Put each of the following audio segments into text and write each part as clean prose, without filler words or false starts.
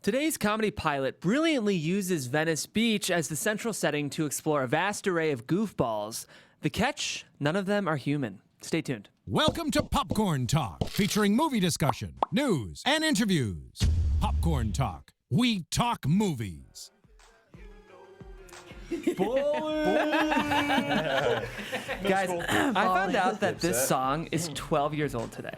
Today's comedy pilot brilliantly uses Venice Beach as the central setting to explore a vast array of goofballs. The catch? None of them are human. Stay tuned. Welcome to Popcorn Talk, featuring movie discussion, news, and interviews. Popcorn Talk. We talk movies. Guys, I found out that this song is 12 years old today.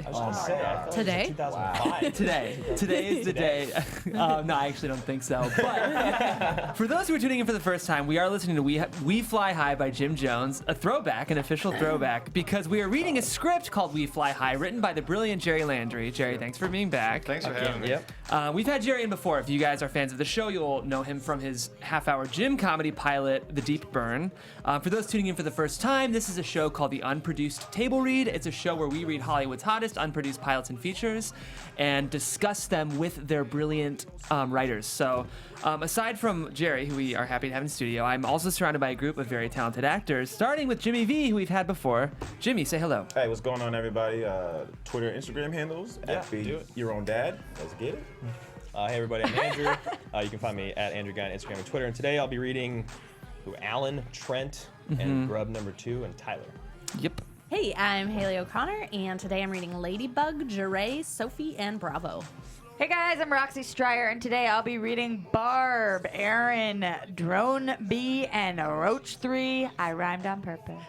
Today? Wow. Today is the day. No, I actually don't think so. But for those who are tuning in for the first time, we are listening to We Fly High by Jim Jones, a throwback, an official throwback, because we are reading a script called We Fly High, written by the brilliant Jerry Landry. Jerry, thanks for being back. Thanks for having me. Yep. We've had Jerry in before. If you guys are fans of the show, you'll know him from his half-hour gym comedy pilot, The Deep Burn. For those tuning in for the first time, this is a show called the Unproduced Table Read. It's a show where we read Hollywood's hottest unproduced pilots and features and discuss them with their brilliant writers. So aside from Jerry, who we are happy to have in studio, I'm also surrounded by a group of very talented actors, starting with Jimmy V, who we've had before. Jimmy, say hello. Hey, what's going on, everybody? Twitter, Instagram handles, do it. Your Own Dad. Let's get it. Hey everybody, I'm Andrew. You can find me at Andrew Guy on Instagram and Twitter. And today I'll be reading Alan, Trent, and Grub number 2, and Tyler. Yep. Hey, I'm Haley O'Connor, and today I'm reading Ladybug, Jeray, Sophie, and Bravo. Hey guys, I'm Roxy Stryer, and today I'll be reading Barb, Aaron, Drone B, and Roach 3. I rhymed on purpose.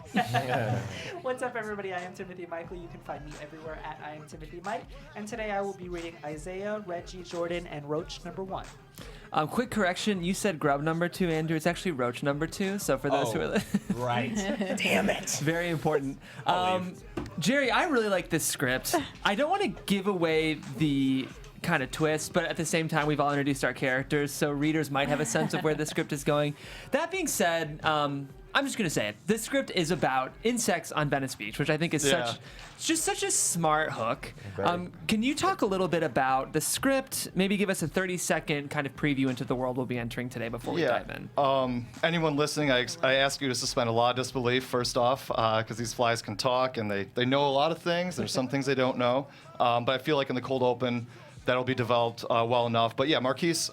What's up, everybody? I am Timothy Michael. You can find me everywhere at I am Timothy Mike. And today I will be reading Isaiah, Reggie, Jordan, and Roach number 1. Quick correction, you said Grub number 2, Andrew. It's actually Roach number 2. So for those who are Right. Damn it. very important. Jerry, I really like this script. I don't want to give away the kind of twist, but at the same time, we've all introduced our characters, so readers might have a sense of where the script is going. That being said, I'm just gonna say it. This script is about insects on Venice Beach, which I think is such a smart hook. Can you talk a little bit about the script? Maybe give us a 30-second kind of preview into the world we'll be entering today before we dive in. Anyone listening, I ask you to suspend a lot of disbelief first off, because these flies can talk and they know a lot of things. There's some things they don't know, but I feel like in the cold open, that'll be developed well enough. But yeah, Marquise,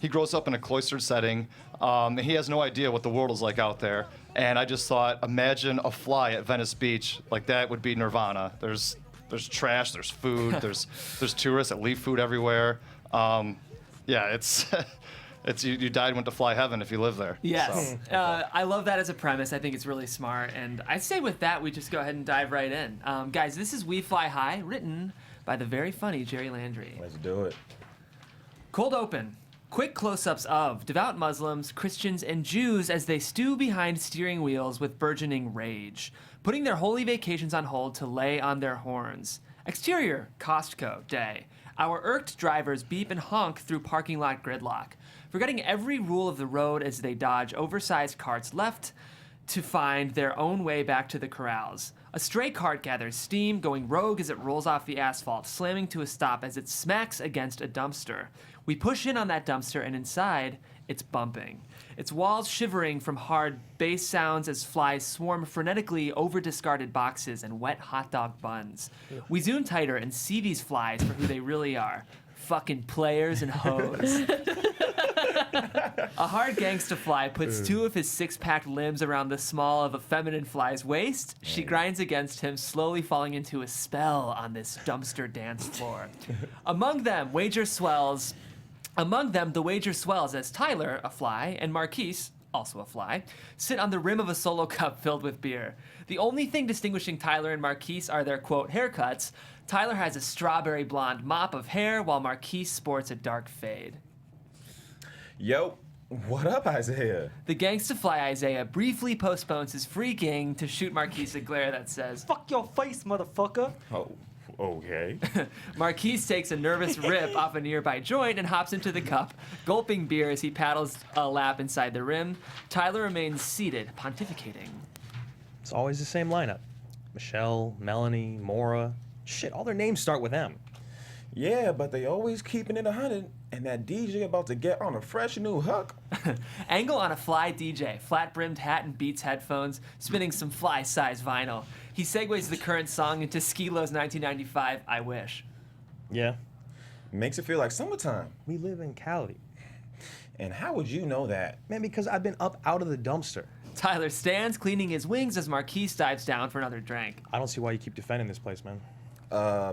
he grows up in a cloistered setting, and he has no idea what the world is like out there. And I just thought, imagine a fly at Venice Beach. Like, that would be nirvana. There's trash, there's food, there's tourists that leave food everywhere. It's you died and went to fly heaven if you live there. Yes. So. I love that as a premise. I think it's really smart. And I say with that, we just go ahead and dive right in. Guys, this is We Fly High, written by the very funny Jerry Landry. Let's do it. Cold open. Quick close-ups of devout Muslims, Christians, and Jews as they stew behind steering wheels with burgeoning rage, putting their holy vacations on hold to lay on their horns. Exterior, Costco day. Our irked drivers beep and honk through parking lot gridlock, forgetting every rule of the road as they dodge oversized carts left to find their own way back to the corrals. A stray cart gathers steam, going rogue as it rolls off the asphalt, slamming to a stop as it smacks against a dumpster. We push in on that dumpster, and inside, it's bumping. Its walls shivering from hard bass sounds as flies swarm frenetically over discarded boxes and wet hot dog buns. We zoom tighter and see these flies for who they really are. Fucking players and hoes. A hard gangsta fly puts 2 of his 6-packed limbs around the small of a feminine fly's waist. She grinds against him, slowly falling into a spell on this dumpster dance floor. Among them, the wager swells as Tyler, a fly, and Marquise, also a fly, sit on the rim of a solo cup filled with beer. The only thing distinguishing Tyler and Marquise are their, quote, haircuts. Tyler has a strawberry blonde mop of hair, while Marquise sports a dark fade. Yo, what up, Isaiah? The gangsta fly Isaiah briefly postpones his freaking to shoot Marquise a glare that says, Fuck your face, motherfucker. Oh, okay. Marquise takes a nervous rip off a nearby joint and hops into the cup, gulping beer as he paddles a lap inside the rim. Tyler remains seated, pontificating. It's always the same lineup. Michelle, Melanie, Maura. Shit, all their names start with M. Yeah, but they always keeping it 100, and that DJ about to get on a fresh new hook. Angle on a fly DJ, flat-brimmed hat and Beats headphones, spinning some fly-size vinyl. He segues the current song into Skilo's 1995 I Wish. Yeah. Makes it feel like summertime. We live in Cali. And how would you know that? Man, because I've been up out of the dumpster. Tyler stands, cleaning his wings as Marquise dives down for another drink. I don't see why you keep defending this place, man.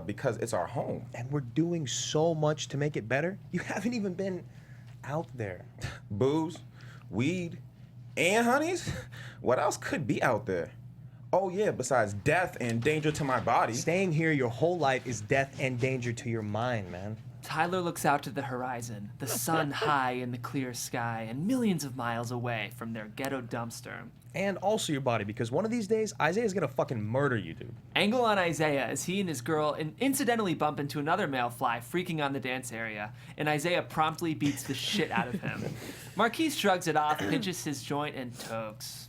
Because it's our home. And we're doing so much to make it better. You haven't even been out there. Booze, weed, and honeys? What else could be out there? Oh yeah, besides death and danger to my body. Staying here your whole life is death and danger to your mind, man. Tyler looks out to the horizon, the sun high in the clear sky and millions of miles away from their ghetto dumpster. And also your body, because one of these days, Isaiah's gonna fucking murder you, dude. Angle on Isaiah as he and his girl incidentally bump into another male fly freaking on the dance area, and Isaiah promptly beats the shit out of him. Marquise shrugs it off, pinches his joint, and tokes.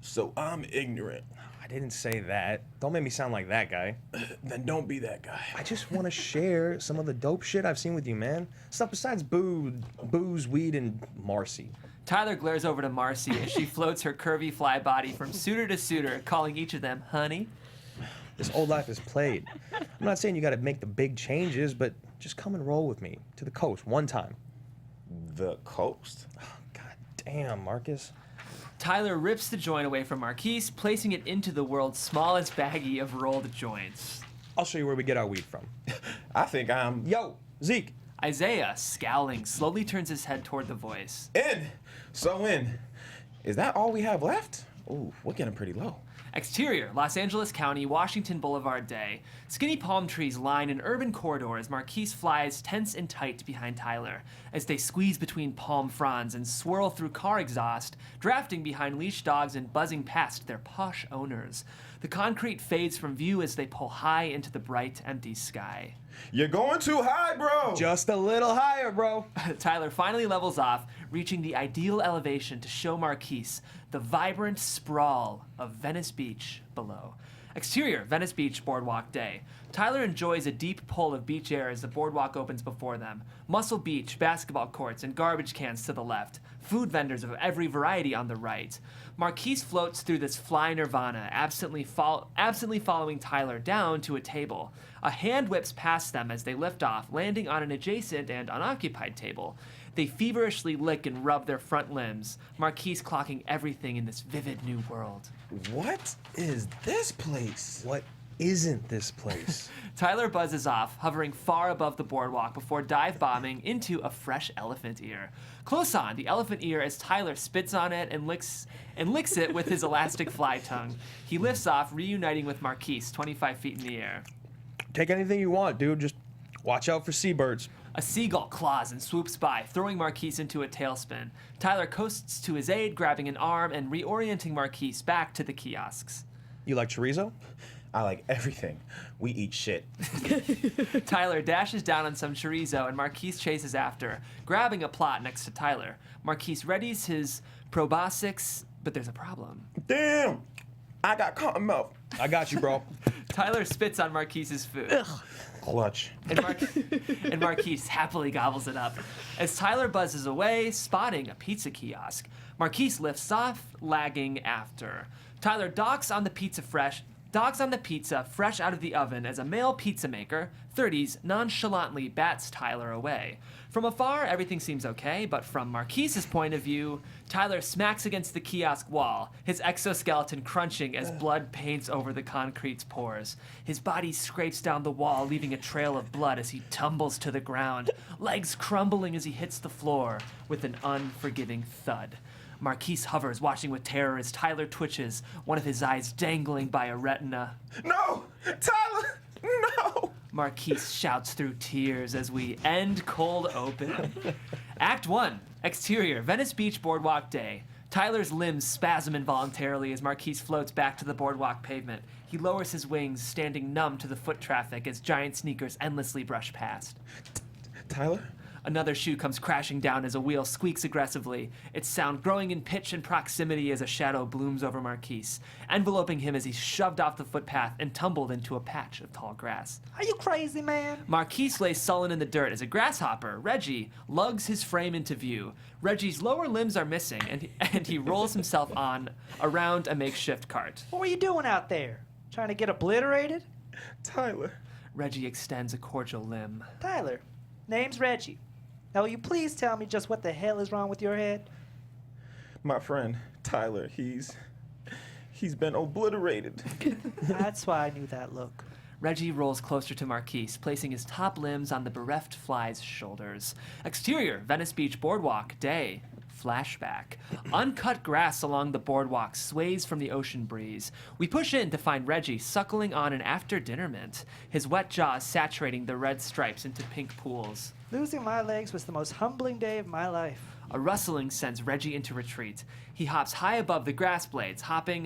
So I'm ignorant. I didn't say that. Don't make me sound like that guy. Then don't be that guy. I just want to share some of the dope shit I've seen with you, man. Stuff besides booze, weed, and Marcy. Tyler glares over to Marcy as she floats her curvy fly body from suitor to suitor, calling each of them honey. This old life is played. I'm not saying you gotta make the big changes, but just come and roll with me to the coast one time. The coast? God damn, Marcus. Tyler rips the joint away from Marquise, placing it into the world's smallest baggie of rolled joints. I'll show you where we get our weed from. I think I'm... Yo, Zeke. Isaiah, scowling, slowly turns his head toward the voice. In! So in. Is that all we have left? Ooh, we're getting pretty low. Exterior, Los Angeles County, Washington Boulevard Day. Skinny palm trees line an urban corridor as Marquise flies tense and tight behind Tyler, as they squeeze between palm fronds and swirl through car exhaust, drafting behind leash dogs and buzzing past their posh owners. The concrete fades from view as they pull high into the bright, empty sky. You're going too high, bro! Just a little higher, bro. Tyler finally levels off, reaching the ideal elevation to show Marquise the vibrant sprawl of Venice Beach below. Exterior, Venice Beach Boardwalk Day. Tyler enjoys a deep pull of beach air as the boardwalk opens before them. Muscle Beach, basketball courts, and garbage cans to the left. Food vendors of every variety on the right. Marquise floats through this fly nirvana, absently following Tyler down to a table. A hand whips past them as they lift off, landing on an adjacent and unoccupied table. They feverishly lick and rub their front limbs, Marquise clocking everything in this vivid new world. What is this place? What isn't this place? Tyler buzzes off, hovering far above the boardwalk before dive bombing into a fresh elephant ear. Close on, the elephant ear as Tyler spits on it and licks it with his elastic fly tongue. He lifts off, reuniting with Marquise, 25 feet in the air. Take anything you want, dude. Just watch out for seabirds. A seagull claws and swoops by, throwing Marquise into a tailspin. Tyler coasts to his aid, grabbing an arm and reorienting Marquise back to the kiosks. You like chorizo? I like everything. We eat shit. Tyler dashes down on some chorizo and Marquise chases after, grabbing a plot next to Tyler. Marquise readies his proboscis, but there's a problem. Damn! I got cotton mouth. I got you, bro. Tyler spits on Marquise's food. Clutch. And Marquise happily gobbles it up. As Tyler buzzes away, spotting a pizza kiosk, Marquise lifts off, lagging after. Tyler docks on the pizza fresh out of the oven as a male pizza maker, 30s, nonchalantly bats Tyler away. From afar, everything seems okay, but from Marquise's point of view, Tyler smacks against the kiosk wall, his exoskeleton crunching as blood paints over the concrete's pores. His body scrapes down the wall, leaving a trail of blood as he tumbles to the ground, legs crumbling as he hits the floor with an unforgiving thud. Marquise hovers, watching with terror as Tyler twitches, one of his eyes dangling by a retina. No! Tyler! No! Marquise shouts through tears as we end cold open. Act 1, exterior, Venice Beach Boardwalk Day. Tyler's limbs spasm involuntarily as Marquise floats back to the boardwalk pavement. He lowers his wings, standing numb to the foot traffic as giant sneakers endlessly brush past. Tyler? Another shoe comes crashing down as a wheel squeaks aggressively, its sound growing in pitch and proximity as a shadow blooms over Marquise, enveloping him as he's shoved off the footpath and tumbled into a patch of tall grass. Are you crazy, man? Marquise lays sullen in the dirt as a grasshopper, Reggie, lugs his frame into view. Reggie's lower limbs are missing, and he rolls himself around a makeshift cart. What were you doing out there? Trying to get obliterated? Tyler. Reggie extends a cordial limb. Tyler, name's Reggie. Now, will you please tell me just what the hell is wrong with your head? My friend, Tyler, he's been obliterated. That's why I knew that look. Reggie rolls closer to Marquise, placing his top limbs on the bereft fly's shoulders. Exterior, Venice Beach boardwalk, day. Flashback. Uncut grass along the boardwalk sways from the ocean breeze. We push in to find Reggie suckling on an after-dinner mint, his wet jaws saturating the red stripes into pink pools. Losing my legs was the most humbling day of my life. A rustling sends Reggie into retreat. He hops high above the grass blades, hopping,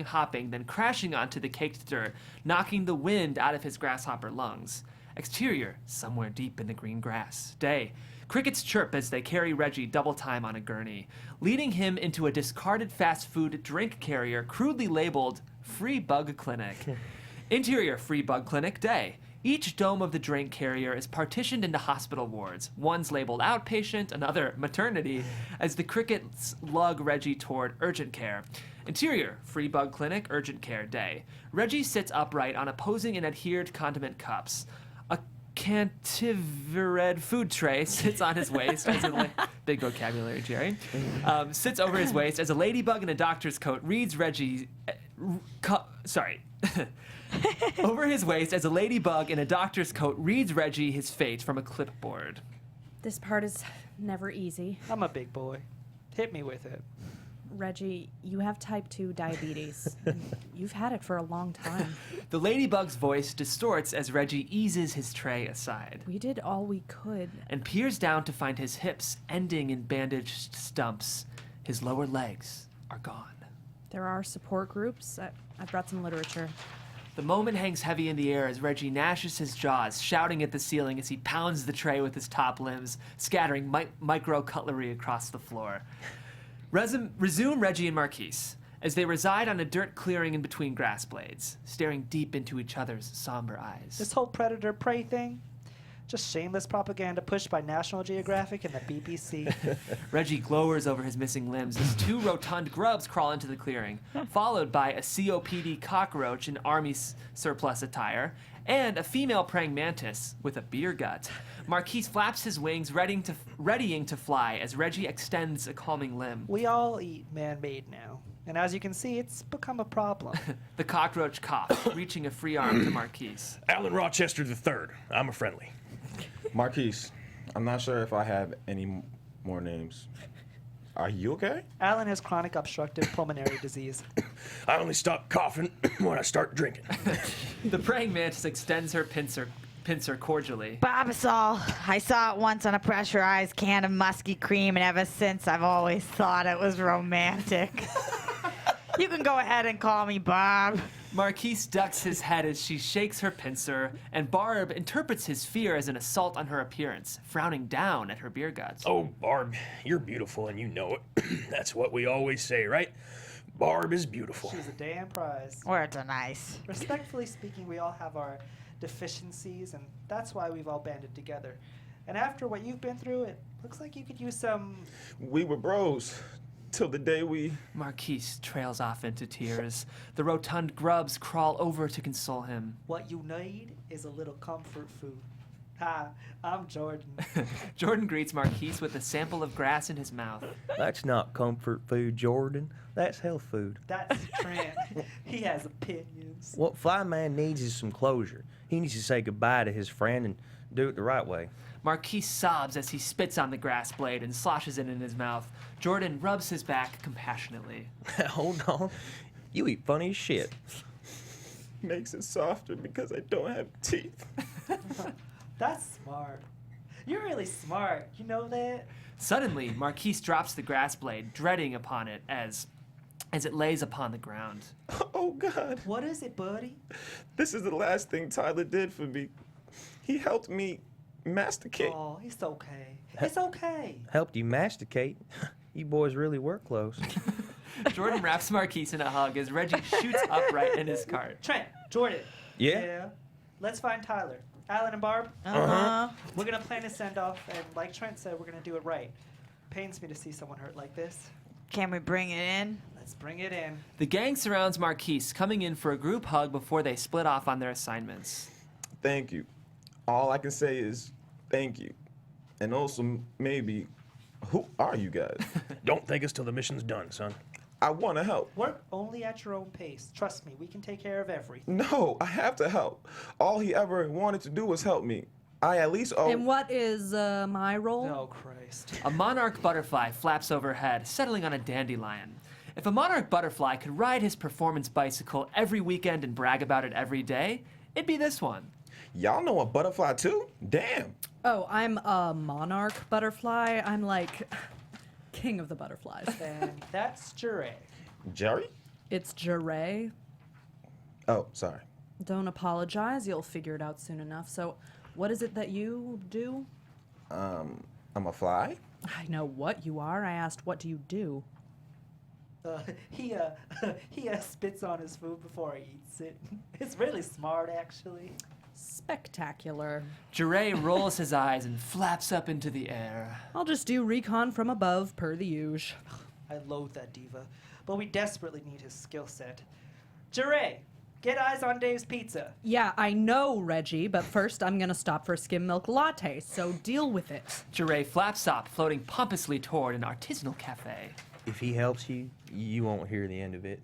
then crashing onto the caked dirt, knocking the wind out of his grasshopper lungs. Exterior, somewhere deep in the green grass. Day. Crickets chirp as they carry Reggie double time on a gurney, leading him into a discarded fast food drink carrier crudely labeled Free Bug Clinic. Interior, Free Bug Clinic. Day. Each dome of the drink carrier is partitioned into hospital wards. One's labeled outpatient, another maternity, as the crickets lug Reggie toward urgent care. Interior, Free Bug Clinic, urgent care. Day. Reggie sits upright on opposing and adhered condiment cups. A cantivered food tray sits on his waist as a big vocabulary, Jerry. Sits over his waist as a ladybug in a doctor's coat reads Reggie. Over his waist as a ladybug in a doctor's coat reads Reggie his fate from a clipboard. This part is never easy. I'm a big boy. Hit me with it. Reggie, you have type 2 diabetes. And you've had it for a long time. The ladybug's voice distorts as Reggie eases his tray aside We did all we could. and peers down to find his hips ending in bandaged stumps. His lower legs are gone. There are support groups. I've brought some literature. The moment hangs heavy in the air as Reggie gnashes his jaws, shouting at the ceiling as he pounds the tray with his top limbs, scattering micro cutlery across the floor. Resume Reggie and Marquise as they reside on a dirt clearing in between grass blades, staring deep into each other's somber eyes. This whole predator-prey thing, just shameless propaganda pushed by National Geographic and the BBC. Reggie glowers over his missing limbs as two rotund grubs crawl into the clearing, followed by a COPD cockroach in army surplus attire, and a female praying mantis with a beer gut. Marquise flaps his wings, readying to fly as Reggie extends a calming limb. We all eat man-made now. And as you can see, it's become a problem. The cockroach coughs, reaching a free arm to Marquise. Alan Rochester III. I'm a friendly. Marquise, I'm not sure if I have any more names. Are you okay? Alan has chronic obstructive pulmonary disease. I only stop coughing when I start drinking. The praying mantis extends her pincer cordially. Barbasol. I saw it once on a pressurized can of musky cream, and ever since I've always thought it was romantic. You can go ahead and call me Bob. Marquise ducks his head as she shakes her pincer, and Barb interprets his fear as an assault on her appearance, frowning down at her beer guts. Oh, Barb, you're beautiful and you know it. That's what we always say, right? Barb is beautiful. She's a damn prize. Words are nice. Respectfully speaking, we all have our deficiencies, and that's why we've all banded together. And after what you've been through, it looks like you could use some... We were bros till the day we... Marquise trails off into tears. The rotund grubs crawl over to console him. What you need is a little comfort food. Hi, I'm Jordan. Jordan greets Marquise with a sample of grass in his mouth. That's not comfort food, Jordan. That's health food. That's Trent. He has opinions. What Flyman needs is some closure. He needs to say goodbye to his friend and do it the right way. Marquise sobs as he spits on the grass blade and sloshes it in his mouth. Jordan rubs his back compassionately. Hold on. You eat funny as shit. Makes it softer because I don't have teeth. That's smart. You're really smart. You know that? Suddenly, Marquise drops the grass blade, dreading upon it as it lays upon the ground. Oh, God. What is it, buddy? This is the last thing Tyler did for me. He helped me masticate. Oh, it's okay. It's okay. Helped you masticate. You boys really were close. Jordan wraps Marquise in a hug as Reggie shoots upright in his cart. Trent, Jordan. Yeah? Let's find Tyler. Alan and Barb. Uh-huh. We're going to plan a send-off, and like Trent said, we're going to do it right. Pains me to see someone hurt like this. Can we bring it in? Let's bring it in. The gang surrounds Marquise, coming in for a group hug before they split off on their assignments. Thank you. All I can say is thank you. And also, maybe, who are you guys? Don't thank us till the mission's done, son. I want to help. Work only at your own pace. Trust me, we can take care of everything. No, I have to help. All he ever wanted to do was help me. I at least owe... And what is my role? Oh, Christ. A monarch butterfly flaps overhead, settling on a dandelion. If a monarch butterfly could ride his performance bicycle every weekend and brag about it every day, it'd be this one. Y'all know a butterfly too? Damn. Oh, I'm a monarch butterfly. I'm like king of the butterflies. And that's Jerry. Jerry? It's Jerry. Oh, sorry. Don't apologize. You'll figure it out soon enough. So, what is it that you do? I'm a fly? I know what you are. I asked, what do you do? He spits on his food before he eats it. It's really smart, actually. Spectacular. Jure rolls his eyes and flaps up into the air. I'll just do recon from above, per the usual. I loathe that diva, but we desperately need his skill set. Jerry, get eyes on Dave's pizza. Yeah, I know, Reggie, but first I'm gonna stop for skim milk latte, so deal with it. Jure flaps up, floating pompously toward an artisanal cafe. If he helps you, you won't hear the end of it.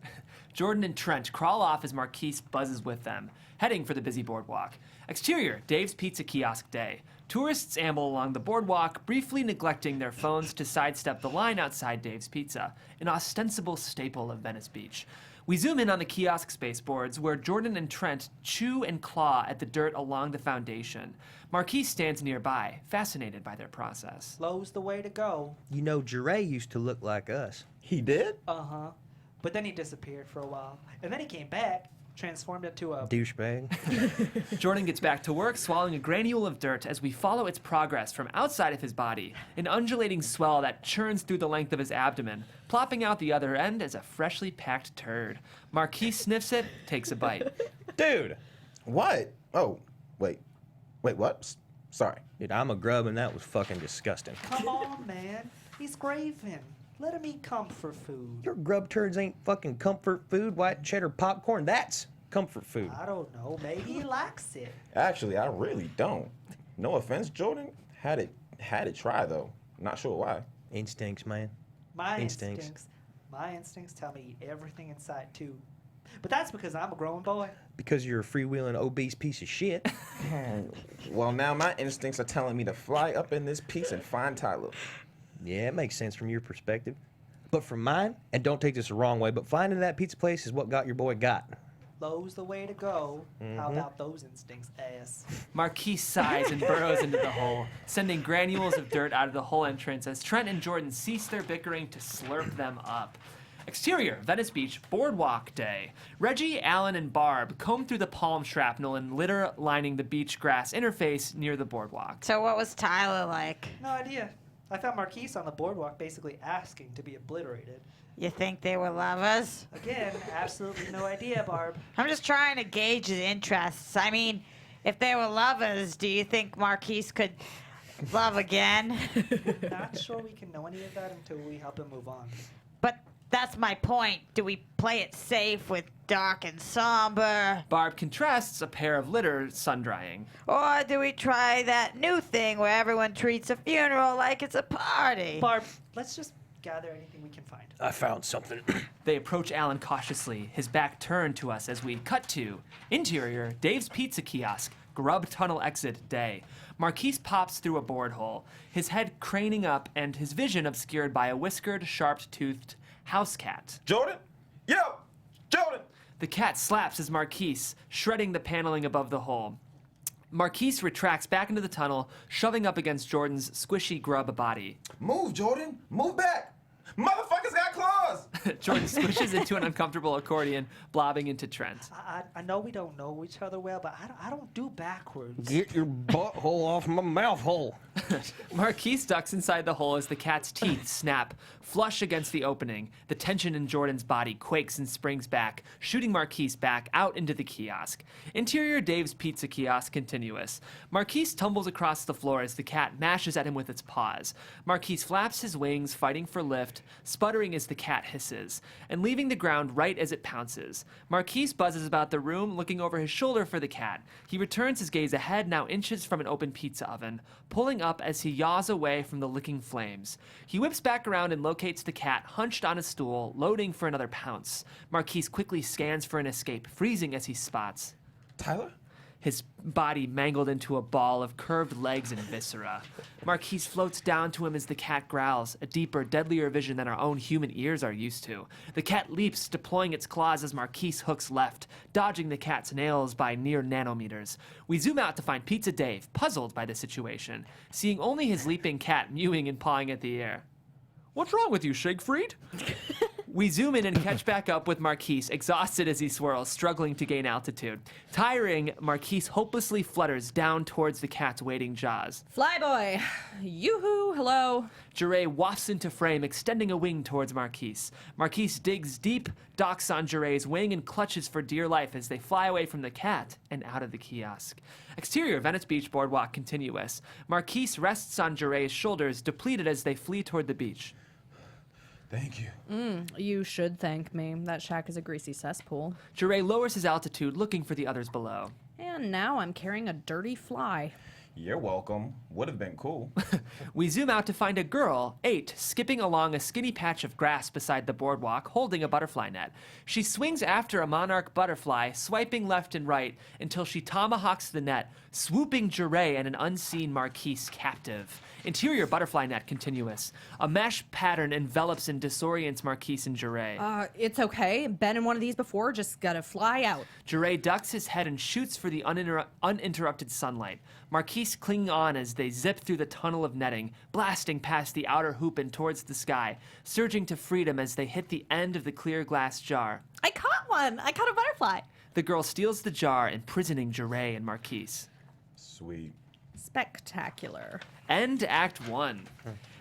Jordan and Trent crawl off as Marquise buzzes with them, heading for the busy boardwalk. Exterior, Dave's Pizza Kiosk Day. Tourists amble along the boardwalk, briefly neglecting their phones to sidestep the line outside Dave's Pizza, an ostensible staple of Venice Beach. We zoom in on the kiosk space-boards, where Jordan and Trent chew and claw at the dirt along the foundation. Marquise stands nearby, fascinated by their process. Slow's the way to go. You know, Jure used to look like us. He did? Uh-huh. But then he disappeared for a while. And then he came back, transformed into a... Douchebag. Jordan gets back to work, swallowing a granule of dirt as we follow its progress from outside of his body, an undulating swell that churns through the length of his abdomen, plopping out the other end as a freshly packed turd. Marquise sniffs it, takes a bite. Dude! What? Oh, wait. Wait, what? Sorry. Dude, I'm a grub and that was fucking disgusting. Come on, man. He's craving. Let him eat comfort food. Your grub turds ain't fucking comfort food. White cheddar popcorn, that's comfort food. I don't know. Maybe he likes it. Actually, I really don't. No offense, Jordan. Had it try, though. Not sure why. Instincts, man. My Instincts. instincts tell me to eat everything inside, too. But that's because I'm a grown boy. Because you're a freewheeling obese piece of shit. Well, now my instincts are telling me to fly up in this piece and find Tyler. Yeah, it makes sense from your perspective. But from mine, and don't take this the wrong way, but finding that pizza place is what got your boy got. Low's the way to go. How about those instincts, ass? Marquise sighs and burrows into the hole, sending granules of dirt out of the hole entrance as Trent and Jordan cease their bickering to slurp them up. Exterior, Venice Beach, Boardwalk Day. Reggie, Alan, and Barb comb through the palm shrapnel and litter lining the beach grass interface near the boardwalk. So what was Tyler like? No idea. I found Marquise on the boardwalk basically asking to be obliterated. You think they were lovers? Again, absolutely no idea, Barb. I'm just trying to gauge his interests. I mean, if they were lovers, do you think Marquise could love again? Not sure we can know any of that until we help him move on. But that's my point. Do we play it safe with dark and somber? Barb contrasts a pair of litter sun-drying. Or do we try that new thing where everyone treats a funeral like it's a party? Barb, let's just gather anything we can find. I found something. They approach Alan cautiously, his back turned to us as we cut to interior, Dave's Pizza Kiosk, Grub Tunnel Exit Day. Marquise pops through a board hole, his head craning up and his vision obscured by a whiskered, sharp-toothed house cat. Jordan? Yo! Jordan! The cat slaps as Marquise, shredding the paneling above the hole. Marquise retracts back into the tunnel, shoving up against Jordan's squishy grub body. Move, Jordan! Move back! Motherfuckers got claws! Jordan squishes into an uncomfortable accordion, blobbing into Trent. I know we don't know each other well, but I don't do backwards. Get your butthole off my mouth hole. Marquise ducks inside the hole as the cat's teeth snap flush against the opening. The tension in Jordan's body quakes and springs back, shooting Marquise back out into the kiosk. Interior Dave's Pizza Kiosk continuous. Marquise tumbles across the floor as the cat mashes at him with its paws. Marquise flaps his wings, fighting for lift, sputtering as the cat hisses, and leaving the ground right as it pounces. Marquise buzzes about the room, looking over his shoulder for the cat. He returns his gaze ahead, now inches from an open pizza oven, pulling up as he yaws away from the licking flames. He whips back around and locates the cat hunched on a stool, loading for another pounce. Marquise quickly scans for an escape, freezing as he spots Tyler? his body mangled into a ball of curved legs and viscera. Marquise floats down to him as the cat growls, a deeper, deadlier vision than our own human ears are used to. The cat leaps, deploying its claws as Marquise hooks left, dodging the cat's nails by near nanometers. We zoom out to find Pizza Dave, puzzled by the situation, seeing only his leaping cat mewing and pawing at the air. "What's wrong with you, Shakefried?" We zoom in and catch back up with Marquise, exhausted as he swirls, struggling to gain altitude. Tiring, Marquise hopelessly flutters down towards the cat's waiting jaws. Flyboy. Yoo-hoo, hello. Jerry wafts into frame, extending a wing towards Marquise. Marquise digs deep, docks on Jerry's wing, and clutches for dear life as they fly away from the cat and out of the kiosk. Exterior Venice Beach boardwalk continuous. Marquise rests on Jerry's shoulders, depleted as they flee toward the beach. Thank you. You should thank me. That shack is a greasy cesspool. Jerry lowers his altitude, looking for the others below. And now I'm carrying a dirty fly. You're welcome. Would have been cool. We zoom out to find a girl, 8, skipping along a skinny patch of grass beside the boardwalk, holding a butterfly net. She swings after a monarch butterfly, swiping left and right until she tomahawks the net, swooping Jerry and an unseen Marquise captive. Interior butterfly net continuous. A mesh pattern envelops and disorients Marquise and Jerry. It's okay. Been in one of these before. Just gotta fly out. Jerry ducks his head and shoots for the uninterrupted sunlight. Marquise clinging on as they zip through the tunnel of netting, blasting past the outer hoop and towards the sky, surging to freedom as they hit the end of the clear glass jar. I caught one. I caught a butterfly. The girl steals the jar, imprisoning Jerry and Marquise. Sweet. Spectacular. End Act 1.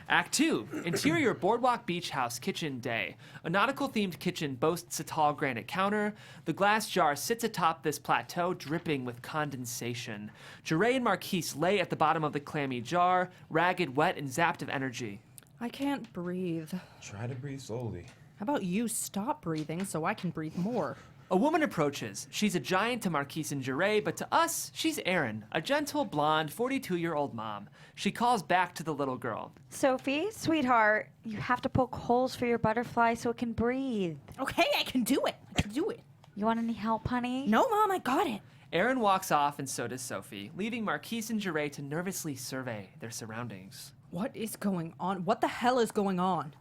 Act 2, interior boardwalk beach house kitchen day. A nautical-themed kitchen boasts a tall granite counter. The glass jar sits atop this plateau, dripping with condensation. Jerry and Marquise lay at the bottom of the clammy jar, ragged, wet, and zapped of energy. I can't breathe. Try to breathe slowly. How about you stop breathing so I can breathe more? A woman approaches. She's a giant to Marquise and Jerry, but to us, she's Erin, a gentle, blonde, 42-year-old mom. She calls back to the little girl. Sophie, sweetheart, you have to poke holes for your butterfly so it can breathe. Okay, I can do it. I can do it. You want any help, honey? No, Mom, I got it. Erin walks off, and so does Sophie, leaving Marquise and Jerry to nervously survey their surroundings. What is going on? What the hell is going on?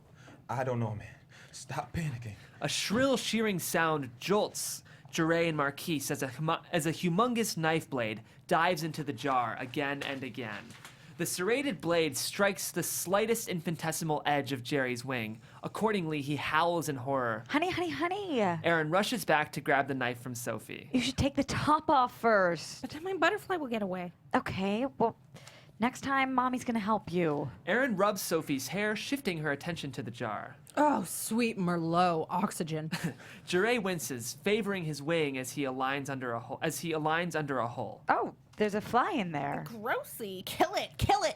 I don't know, man. Stop panicking. A shrill, shearing sound jolts Jerry and Marquise as a humongous knife blade dives into the jar again and again. The serrated blade strikes the slightest infinitesimal edge of Jerry's wing. Accordingly, he howls in horror. Honey, honey, honey. Erin rushes back to grab the knife from Sophie. You should take the top off first. But then my butterfly will get away. Okay, well, next time, Mommy's gonna help you. Erin rubs Sophie's hair, shifting her attention to the jar. Oh, sweet Merlot, oxygen. Jerry winces, favoring his wing as he aligns under a hole. Oh, there's a fly in there. Grossy. Kill it. Kill it.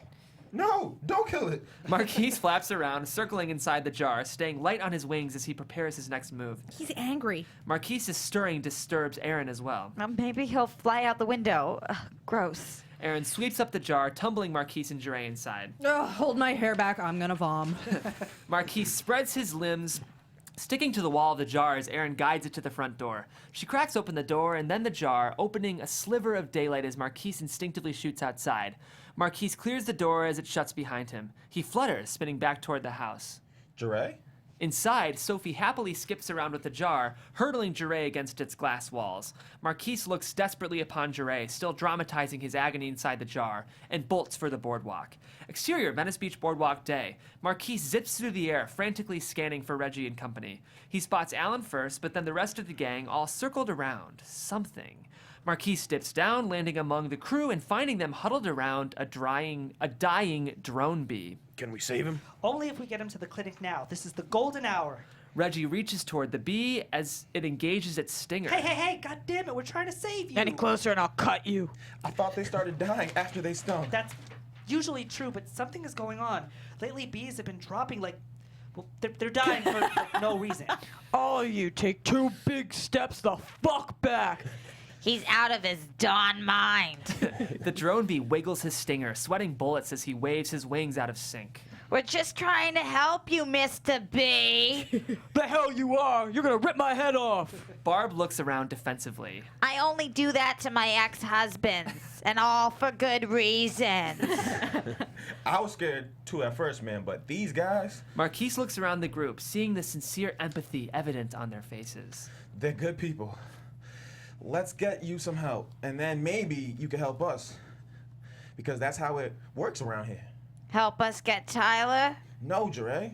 No, don't kill it. Marquise flaps around, circling inside the jar, staying light on his wings as he prepares his next move. He's angry. Marquise's stirring disturbs Erin as well. Maybe he'll fly out the window. Ugh, gross. Erin sweeps up the jar, tumbling Marquise and Jerry inside. Oh, hold my hair back. I'm gonna vom. Marquise spreads his limbs, sticking to the wall of the jar as Erin guides it to the front door. She cracks open the door and then the jar, opening a sliver of daylight as Marquise instinctively shoots outside. Marquise clears the door as it shuts behind him. He flutters, spinning back toward the house. Jerry? Inside, Sophie happily skips around with the jar, hurtling Jerry against its glass walls. Marquise looks desperately upon Jerry, still dramatizing his agony inside the jar, and bolts for the boardwalk. Exterior Venice Beach boardwalk day. Marquise zips through the air, frantically scanning for Reggie and company. He spots Alan first, but then the rest of the gang all circled around. Something. Marquise dips down, landing among the crew and finding them huddled around a dying drone bee. Can we save him? Only if we get him to the clinic now. This is the golden hour. Reggie reaches toward the bee as it engages its stinger. Hey, God damn it, we're trying to save you. Any closer and I'll cut you. I thought they started dying after they stung. That's usually true, but something is going on. Lately, bees have been dropping like, well, they're dying for like, no reason. All of you take 2 big steps the fuck back. He's out of his darn mind. The drone bee wiggles his stinger, sweating bullets as he waves his wings out of sync. We're just trying to help you, Mr. B. The hell you are! You're gonna rip my head off! Barb looks around defensively. I only do that to my ex-husbands, and all for good reasons. I was scared too at first, man, but these guys, Marquise looks around the group, seeing the sincere empathy evident on their faces. they're good people. Let's get you some help, and then maybe you can help us. Because that's how it works around here. Help us get Tyler? No, Jure.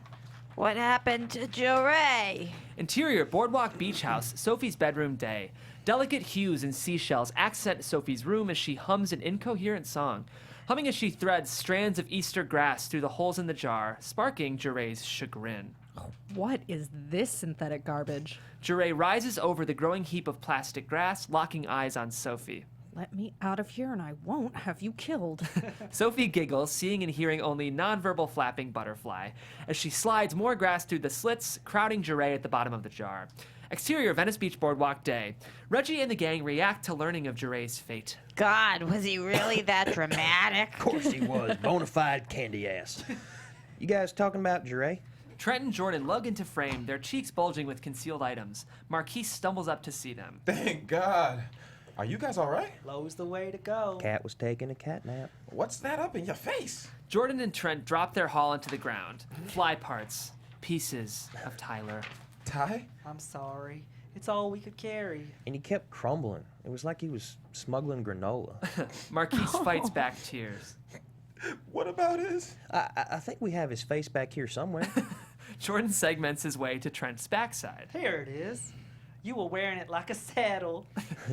What happened to Jure? Interior Boardwalk Beach House, Sophie's bedroom day. Delicate hues and seashells accent Sophie's room as she hums an incoherent song, humming as she threads strands of Easter grass through the holes in the jar, sparking Jure's chagrin. What is this synthetic garbage? Jure rises over the growing heap of plastic grass, locking eyes on Sophie. Let me out of here and I won't have you killed. Sophie giggles, seeing and hearing only nonverbal flapping butterfly, as she slides more grass through the slits, crowding Jure at the bottom of the jar. Exterior Venice Beach Boardwalk day. Reggie and the gang react to learning of Jure's fate. God, was he really that dramatic? Of course he was. Bona fide candy ass. You guys talking about Jure? Trent and Jordan lug into frame, their cheeks bulging with concealed items. Marquise stumbles up to see them. Thank God. Are you guys all right? Low's the way to go. Cat was taking a cat nap. What's that up in your face? Jordan and Trent drop their haul into the ground. Fly parts, pieces of Tyler. Ty? I'm sorry. It's all we could carry. And he kept crumbling. It was like he was smuggling granola. Marquise fights back tears. What about his? I think we have his face back here somewhere. Jordan segments his way to Trent's backside. Here it is. You were wearing it like a saddle.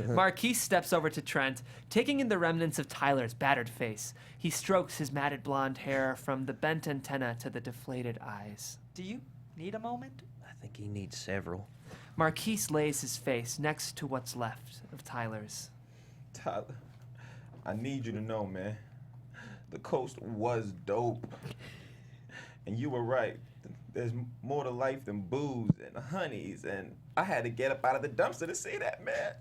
Marquise steps over to Trent, taking in the remnants of Tyler's battered face. He strokes his matted blonde hair from the bent antenna to the deflated eyes. Do you need a moment? I think he needs several. Marquise lays his face next to what's left of Tyler's. Tyler, I need you to know, man. The coast was dope. And you were right. There's more to life than booze and honeys, and I had to get up out of the dumpster to see that, man.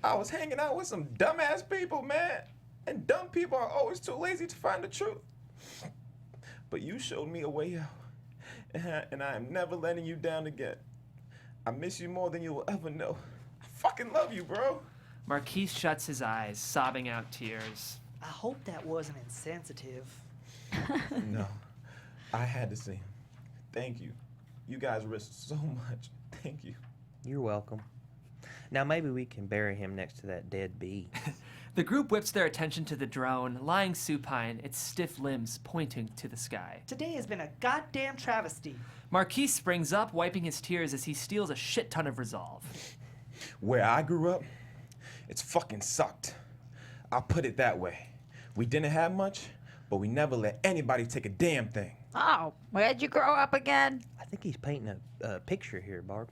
I was hanging out with some dumbass people, man. And dumb people are always too lazy to find the truth. But you showed me a way out, and I am never letting you down again. I miss you more than you will ever know. I fucking love you, bro. Marquise shuts his eyes, sobbing out tears. I hope that wasn't insensitive. No, I had to see him. Thank you. You guys risked so much. Thank you. You're welcome. Now maybe we can bury him next to that dead bee. The group whips their attention to the drone, lying supine, its stiff limbs pointing to the sky. Today has been a goddamn travesty. Marquise springs up, wiping his tears as he steals a shit ton of resolve. Where I grew up, it's fucking sucked. I'll put it that way. We didn't have much, but we never let anybody take a damn thing. Oh, where'd you grow up again? I think he's painting a picture here, Barb.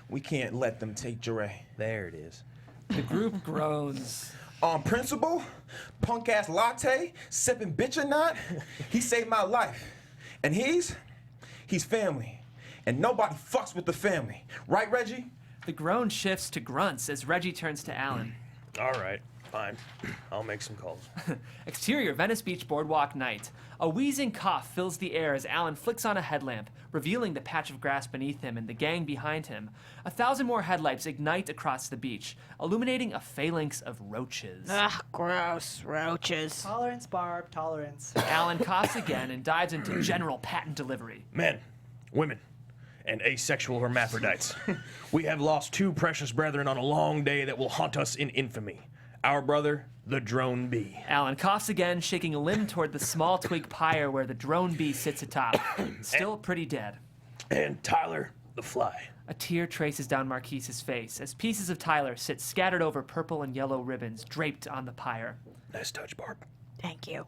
We can't let them take Jure. There it is. The group groans. On principle, punk-ass latte, sipping bitch or not, he saved my life. And he's family. And nobody fucks with the family. Right, Reggie? The groan shifts to grunts as Reggie turns to Alan. All right, fine. I'll make some calls. Exterior Venice Beach Boardwalk night. A wheezing cough fills the air as Alan flicks on a headlamp, revealing the patch of grass beneath him and the gang behind him. 1,000 more headlights ignite across the beach, illuminating a phalanx of roaches. Ugh, gross. Roaches. Tolerance, Barb, tolerance. Alan coughs again and dives into general patent delivery. Men, women, and asexual hermaphrodites. We have lost 2 precious brethren on a long day that will haunt us in infamy. Our brother, the drone bee. Alan coughs again, shaking a limb toward the small twig pyre where the drone bee sits atop. Still pretty dead. And Tyler, the fly. A tear traces down Marquise's face as pieces of Tyler sit scattered over purple and yellow ribbons draped on the pyre. Nice touch, Barb. Thank you.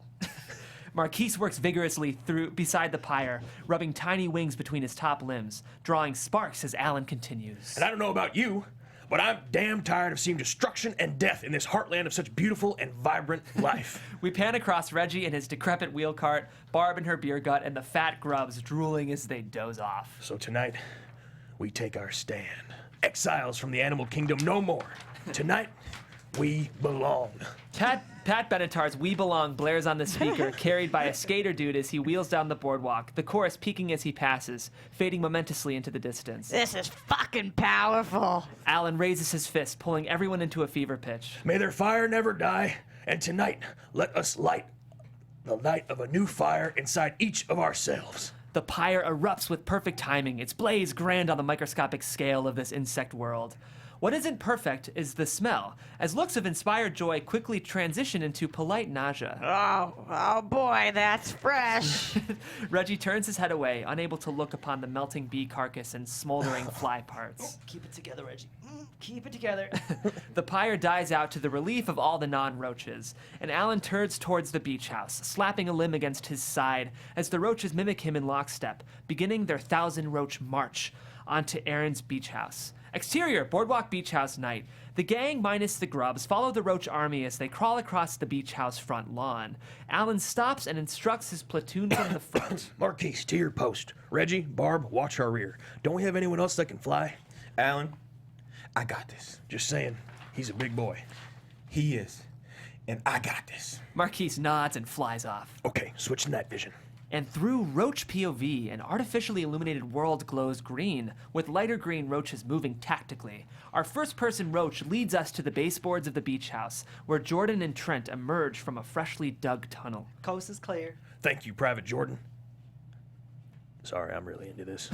Marquise works vigorously beside the pyre, rubbing tiny wings between his top limbs, drawing sparks as Alan continues. And I don't know about you, but I'm damn tired of seeing destruction and death in this heartland of such beautiful and vibrant life. We pan across Reggie and his decrepit wheel cart, Barb in her beer gut, and the fat grubs drooling as they doze off. So tonight, we take our stand. Exiles from the animal kingdom no more. Tonight, we belong. Pat Benatar's We Belong blares on the speaker, carried by a skater dude as he wheels down the boardwalk, the chorus peaking as he passes, fading momentously into the distance. This is fucking powerful. Alan raises his fist, pulling everyone into a fever pitch. May their fire never die, and tonight, let us light the light of a new fire inside each of ourselves. The pyre erupts with perfect timing, its blaze grand on the microscopic scale of this insect world. What isn't perfect is the smell, as looks of inspired joy quickly transition into polite nausea. Oh boy, that's fresh. Reggie turns his head away, unable to look upon the melting bee carcass and smoldering fly parts. Keep it together, Reggie. Keep it together. The pyre dies out to the relief of all the non-roaches, and Alan turns towards the beach house, slapping a limb against his side as the roaches mimic him in lockstep, beginning their 1,000-roach march onto Aaron's beach house. Exterior, Boardwalk Beach House night. The gang, minus the grubs, follow the roach army as they crawl across the beach house front lawn. Alan stops and instructs his platoon from the front. Marquise, to your post. Reggie, Barb, watch our rear. Don't we have anyone else that can fly? Alan, I got this. Just saying, he's a big boy. He is. And I got this. Marquise nods and flies off. Okay, switch to night vision. And through Roach POV, an artificially illuminated world glows green, with lighter green roaches moving tactically. Our first-person roach leads us to the baseboards of the beach house, where Jordan and Trent emerge from a freshly dug tunnel. Coast is clear. Thank you, Private Jordan. Sorry, I'm really into this.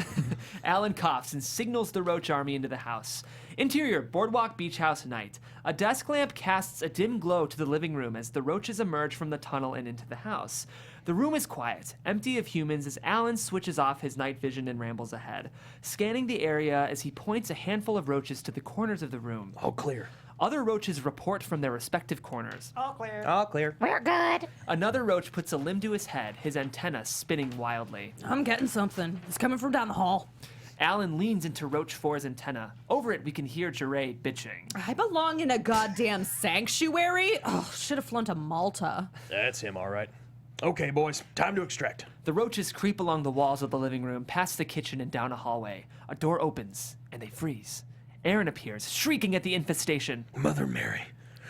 Alan coughs and signals the roach army into the house. Interior, Boardwalk Beach House night. A desk lamp casts a dim glow to the living room as the roaches emerge from the tunnel and into the house. The room is quiet, empty of humans as Alan switches off his night vision and rambles ahead, scanning the area as he points a handful of roaches to the corners of the room. All clear. Other roaches report from their respective corners. All clear. All clear. We're good. Another roach puts a limb to his head, his antenna spinning wildly. I'm getting something. It's coming from down the hall. Alan leans into Roach 4's antenna. Over it, we can hear Jerry bitching. I belong in a goddamn sanctuary? Oh, should have flown to Malta. That's him, all right. Okay, boys, time to extract. The roaches creep along the walls of the living room, past the kitchen and down a hallway. A door opens, and they freeze. Aaron appears, shrieking at the infestation. Mother Mary.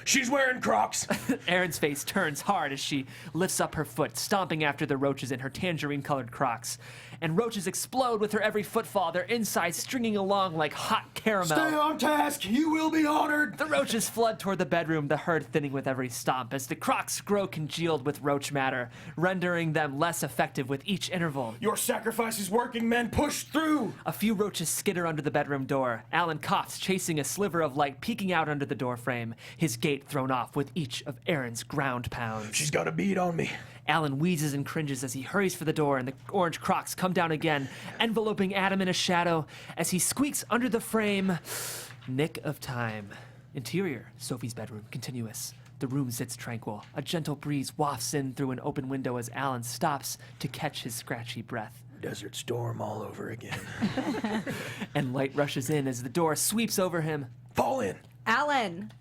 She's wearing Crocs. Erin's face turns hard as she lifts up her foot, stomping after the roaches in her tangerine-colored Crocs. And roaches explode with her every footfall, their insides stringing along like hot caramel. Stay on task. You will be honored. The roaches flood toward the bedroom, the herd thinning with every stomp, as the Crocs grow congealed with roach matter, rendering them less effective with each interval. Your sacrifice is working, men. Push through. A few roaches skitter under the bedroom door. Alan coughs, chasing a sliver of light peeking out under the doorframe, his gate thrown off with each of Erin's ground pounds. She's got a bead on me. Alan wheezes and cringes as he hurries for the door, and the orange Crocs come down again, enveloping Adam in a shadow as he squeaks under the frame. Nick of time. Interior, Sophie's bedroom, continuous. The room sits tranquil. A gentle breeze wafts in through an open window as Alan stops to catch his scratchy breath. Desert storm all over again. And light rushes in as the door sweeps over him. Fall in. Alan!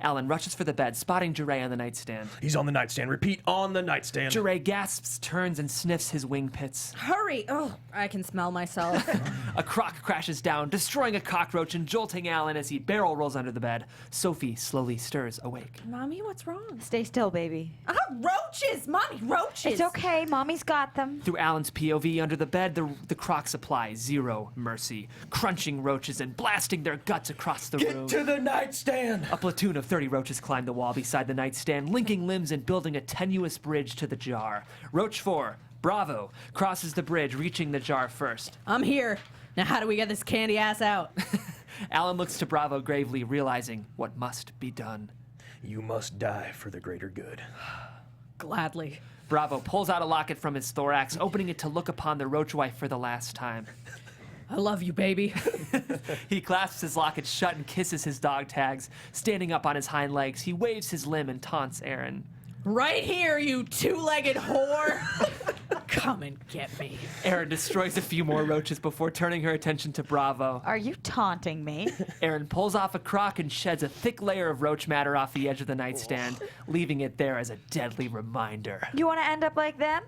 Alan rushes for the bed, spotting Jerry on the nightstand. He's on the nightstand. Repeat, on the nightstand. Jerry gasps, turns, and sniffs his wing pits. Hurry! Oh, I can smell myself. A croc crashes down, destroying a cockroach and jolting Alan as he barrel rolls under the bed. Sophie slowly stirs awake. Mommy, what's wrong? Stay still, baby. Roaches! Mommy, roaches! It's okay. Mommy's got them. Through Alan's POV under the bed, the crocs apply zero mercy, crunching roaches and blasting their guts across the room. Get to the nightstand! A platoon of 30 roaches climb the wall beside the nightstand, linking limbs and building a tenuous bridge to the jar. Roach 4, Bravo, crosses the bridge, reaching the jar first. I'm here. Now how do we get this candy ass out? Alan looks to Bravo gravely, realizing what must be done. You must die for the greater good. Gladly. Bravo pulls out a locket from his thorax, opening it to look upon the roach wife for the last time. I love you, baby. He clasps his locket shut and kisses his dog tags. Standing up on his hind legs, he waves his limb and taunts Aaron. Right here, you two-legged whore. Come and get me. Aaron destroys a few more roaches before turning her attention to Bravo. Are you taunting me? Aaron pulls off a crock and sheds a thick layer of roach matter off the edge of the nightstand, leaving it there as a deadly reminder. You want to end up like them?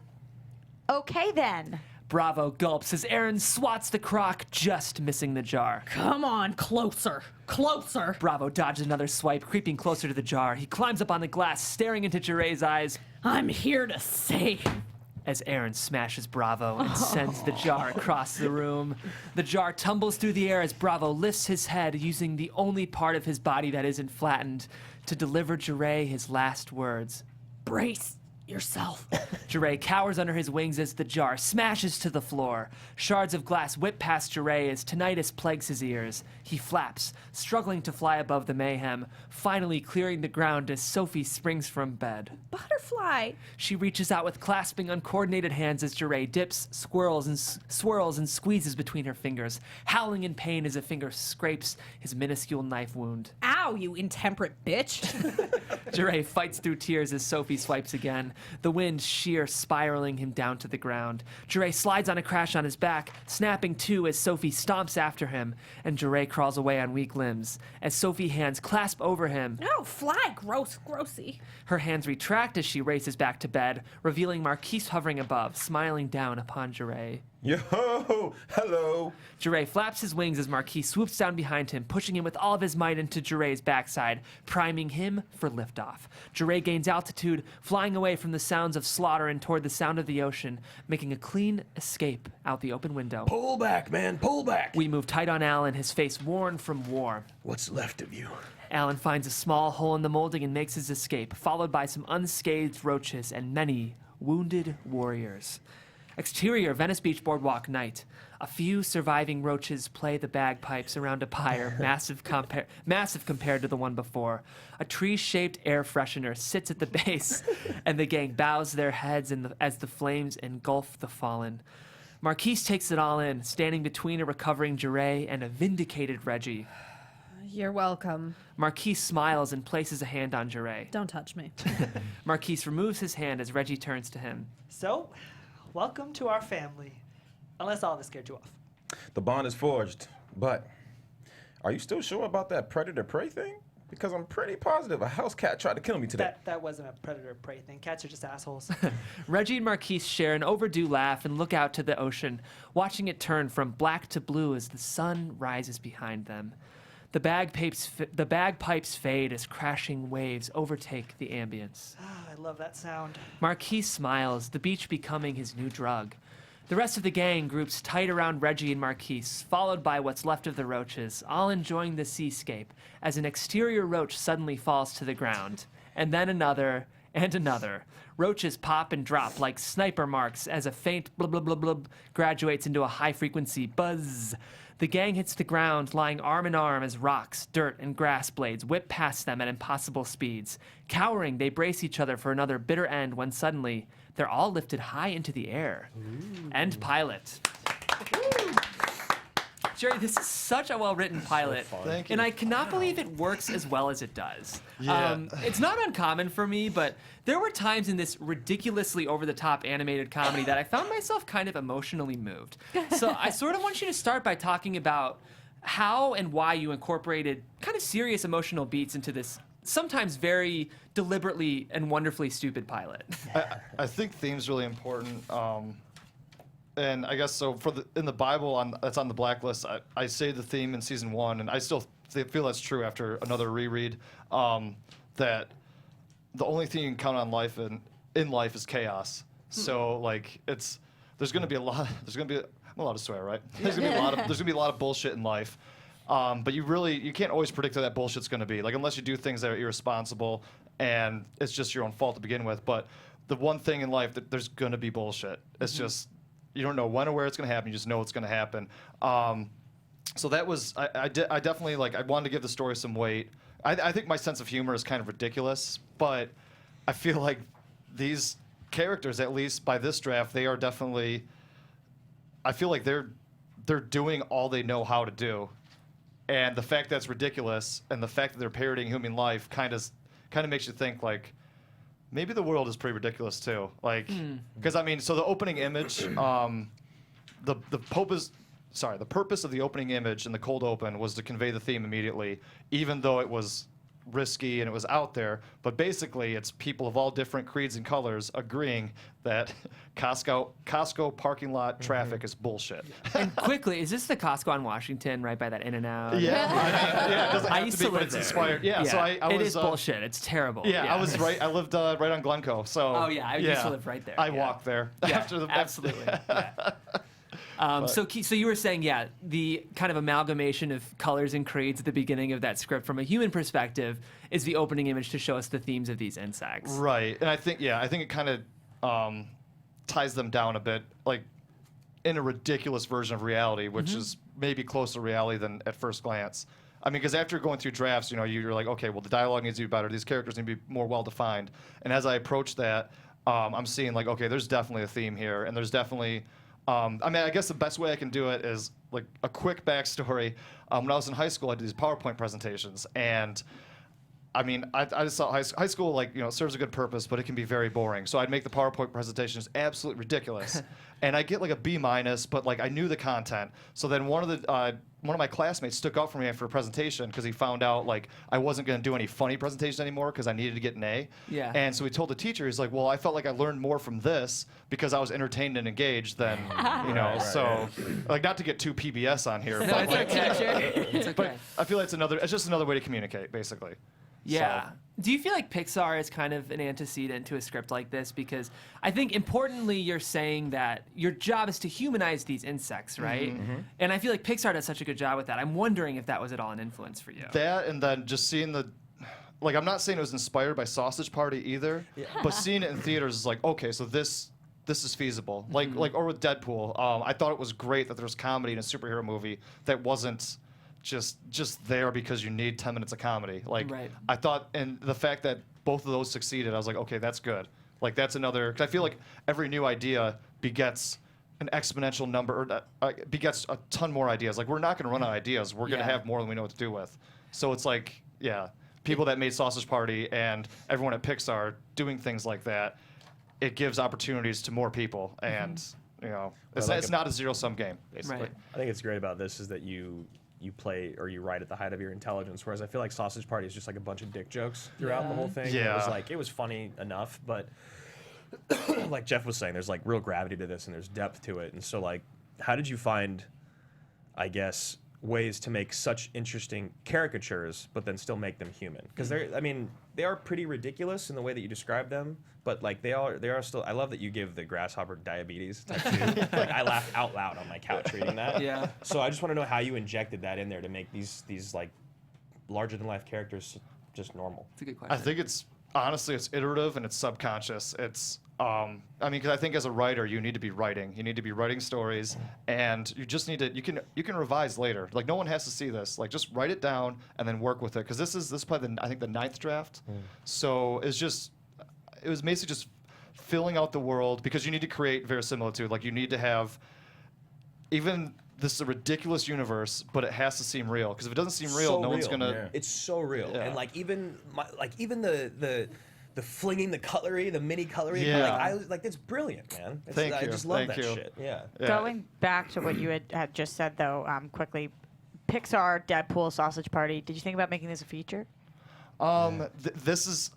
Okay, then. Bravo gulps as Aaron swats the crock, just missing the jar. Come on, closer. Closer. Bravo dodges another swipe, creeping closer to the jar. He climbs up on the glass, staring into Jeray's eyes. I'm here to save. As Aaron smashes Bravo and sends the jar across the room. The jar tumbles through the air as Bravo lifts his head, using the only part of his body that isn't flattened, to deliver Jeray his last words. Brace yourself. Jeray cowers under his wings as the jar smashes to the floor. Shards of glass whip past Jeray as tinnitus plagues his ears. He flaps, struggling to fly above the mayhem, finally clearing the ground as Sophie springs from bed. Butterfly. She reaches out with clasping, uncoordinated hands as Jeray dips, swirls, and squeezes between her fingers, howling in pain as a finger scrapes his minuscule knife wound. Ow, you intemperate bitch. Jeray fights through tears as Sophie swipes again, the wind sheer spiraling him down to the ground. Jeray slides on a crash on his back, snapping to as Sophie stomps after him, and Jeray crawls away on weak limbs as Sophie's hands clasp over him. No, fly, grossy. Her hands retract as she races back to bed, revealing Marquise hovering above, smiling down upon Jeray. Yo, hello. Jeray flaps his wings as Marquise swoops down behind him, pushing him with all of his might into Jeray's backside, priming him for liftoff. Jeray gains altitude, flying away from the sounds of slaughter and toward the sound of the ocean, making a clean escape out the open window. Pull back, man, pull back. We move tight on Alan, his face worn from war. What's left of you? Alan finds a small hole in the molding and makes his escape, followed by some unscathed roaches and many wounded warriors. Exterior Venice Beach boardwalk night. A few surviving roaches play the bagpipes around a pyre, massive compared to the one before. A tree-shaped air freshener sits at the base, and the gang bows their heads as the flames engulf the fallen. Marquise takes it all in, standing between a recovering Jeray and a vindicated Reggie. You're welcome. Marquise smiles and places a hand on Jeray. Don't touch me. Marquise removes his hand as Reggie turns to him. So, welcome to our family. Unless all this scared you off. The bond is forged, but are you still sure about that predator-prey thing? Because I'm pretty positive a house cat tried to kill me today. That wasn't a predator-prey thing. Cats are just assholes. Reggie and Marquise share an overdue laugh and look out to the ocean, watching it turn from black to blue as the sun rises behind them. The bagpipes fade as crashing waves overtake the ambience. I love that sound. Marquise smiles, the beach becoming his new drug. The rest of the gang groups tight around Reggie and Marquise, followed by what's left of the roaches, all enjoying the seascape as an exterior roach suddenly falls to the ground. And then another, and another. Roaches pop and drop like sniper marks as a faint blub blub blub blub graduates into a high-frequency buzz. The gang hits the ground, lying arm in arm as rocks, dirt, and grass blades whip past them at impossible speeds. Cowering, they brace each other for another bitter end when suddenly they're all lifted high into the air. Ooh. End pilot. Jerry, this is such a well-written pilot. Thank you. And I cannot believe it works as well as it does. Yeah. It's not uncommon for me, but there were times in this ridiculously over-the-top animated comedy that I found myself kind of emotionally moved. So I sort of want you to start by talking about how and why you incorporated kind of serious emotional beats into this sometimes very deliberately and wonderfully stupid pilot. I think theme's really important. And I guess so in the Bible that's on the blacklist, I say the theme in season 1, and I still feel that's true after another reread, that the only thing you can count on in life is chaos. So like there's gonna be I'm allowed to swear, right? There's gonna be a lot of bullshit in life. But you can't always predict what that bullshit's gonna be. Like unless you do things that are irresponsible and it's just your own fault to begin with. But the one thing in life that there's gonna be bullshit. It's just you don't know when or where it's going to happen. You just know it's going to happen. So that was I definitely I wanted to give the story some weight. I think my sense of humor is kind of ridiculous, but I feel like these characters, at least by this draft, they are definitely. I feel like they're they're doing all they know how to do, and the fact that's ridiculous, and the fact that they're parodying human life kind of makes you think like maybe the world is pretty ridiculous too. Like, because I mean, so the opening image, the purpose of the opening image in the cold open was to convey the theme immediately, even though it was risky and it was out there. But basically, it's people of all different creeds and colors agreeing that Costco parking lot traffic is bullshit. And quickly, is this the Costco on Washington, right by that In-N-Out? Yeah, it doesn't I have used to be, to but live it's there. inspired. Yeah, so I it was, is bullshit. It's terrible. Yeah, I was right. I lived right on Glencoe. So. Oh yeah, I used to live right there. I yeah. walked there Yeah, after the absolutely. Yeah. So you were saying, yeah, the kind of amalgamation of colors and creeds at the beginning of that script from a human perspective is the opening image to show us the themes of these insects. Right, and I think it kind of ties them down a bit, like in a ridiculous version of reality, which is maybe closer to reality than at first glance. I mean, because after going through drafts, you're like, okay, well, the dialogue needs to be better. These characters need to be more well-defined. And as I approach that, I'm seeing like, okay, there's definitely a theme here, and there's definitely. I mean, I guess the best way I can do it is like a quick backstory. When I was in high school, I did these PowerPoint presentations, and I mean, I just thought high school, like, serves a good purpose, but it can be very boring. So I'd make the PowerPoint presentations absolutely ridiculous, and I get like a B-, but like I knew the content. So then one of my classmates stuck up for me for a presentation because he found out like I wasn't going to do any funny presentations anymore because I needed to get an A. Yeah. And so he told the teacher, he's like, well, I felt like I learned more from this because I was entertained and engaged than, so like not to get too PBS on here. No, but it's like, okay. It's okay. But I feel like it's just another way to communicate, basically. Yeah. So. Do you feel like Pixar is kind of an antecedent to a script like this? Because I think importantly, you're saying that your job is to humanize these insects, right? And I feel like Pixar does such a good job with that. I'm wondering if that was at all an influence for you. That, and then just seeing like, I'm not saying it was inspired by Sausage Party either, but seeing it in theaters is like, okay, so this is feasible. Or with Deadpool, I thought it was great that there was comedy in a superhero movie that wasn't just there because you need 10 minutes of comedy. Like, right. I thought, and the fact that both of those succeeded, I was like, okay, that's good. Like, that's another, because I feel like every new idea begets an exponential number, or begets a ton more ideas. Like, we're not going to run out of ideas. We're going to have more than we know what to do with. So it's like, yeah, people that made Sausage Party and everyone at Pixar doing things like that, it gives opportunities to more people. And, it's not a zero-sum game, basically. Right. I think it's great about this is that you play or you write at the height of your intelligence, whereas I feel like Sausage Party is just like a bunch of dick jokes throughout the whole thing. Yeah. It was funny enough, but like Jeff was saying, there's like real gravity to this and there's depth to it. And so like, how did you find, I guess, ways to make such interesting caricatures, but then still make them human? Because they are pretty ridiculous in the way that you describe them, but like they are still. I love that you give the grasshopper diabetes type 2. Like I laughed out loud on my couch reading that. Yeah. So I just want to know how you injected that in there to make these like larger than life characters just normal. It's a good question. I think it's iterative and it's subconscious. It's because I think as a writer you need to be writing. You need to be writing stories, and you just need to. You can revise later. Like no one has to see this. Like just write it down and then work with it. Because this is probably I think the 9th draft. So it was basically just filling out the world because you need to create verisimilitude. Like you need to have even. This is a ridiculous universe, but it has to seem real. Because if it doesn't seem real, no one's gonna. Yeah. It's so real, and like even the flinging the cutlery, the mini cutlery. Yeah. It's brilliant, man. Thank I you. just love Thank that you. shit. Yeah. Going back to what you had just said, though, quickly, Pixar, Deadpool, Sausage Party. Did you think about making this a feature? This is.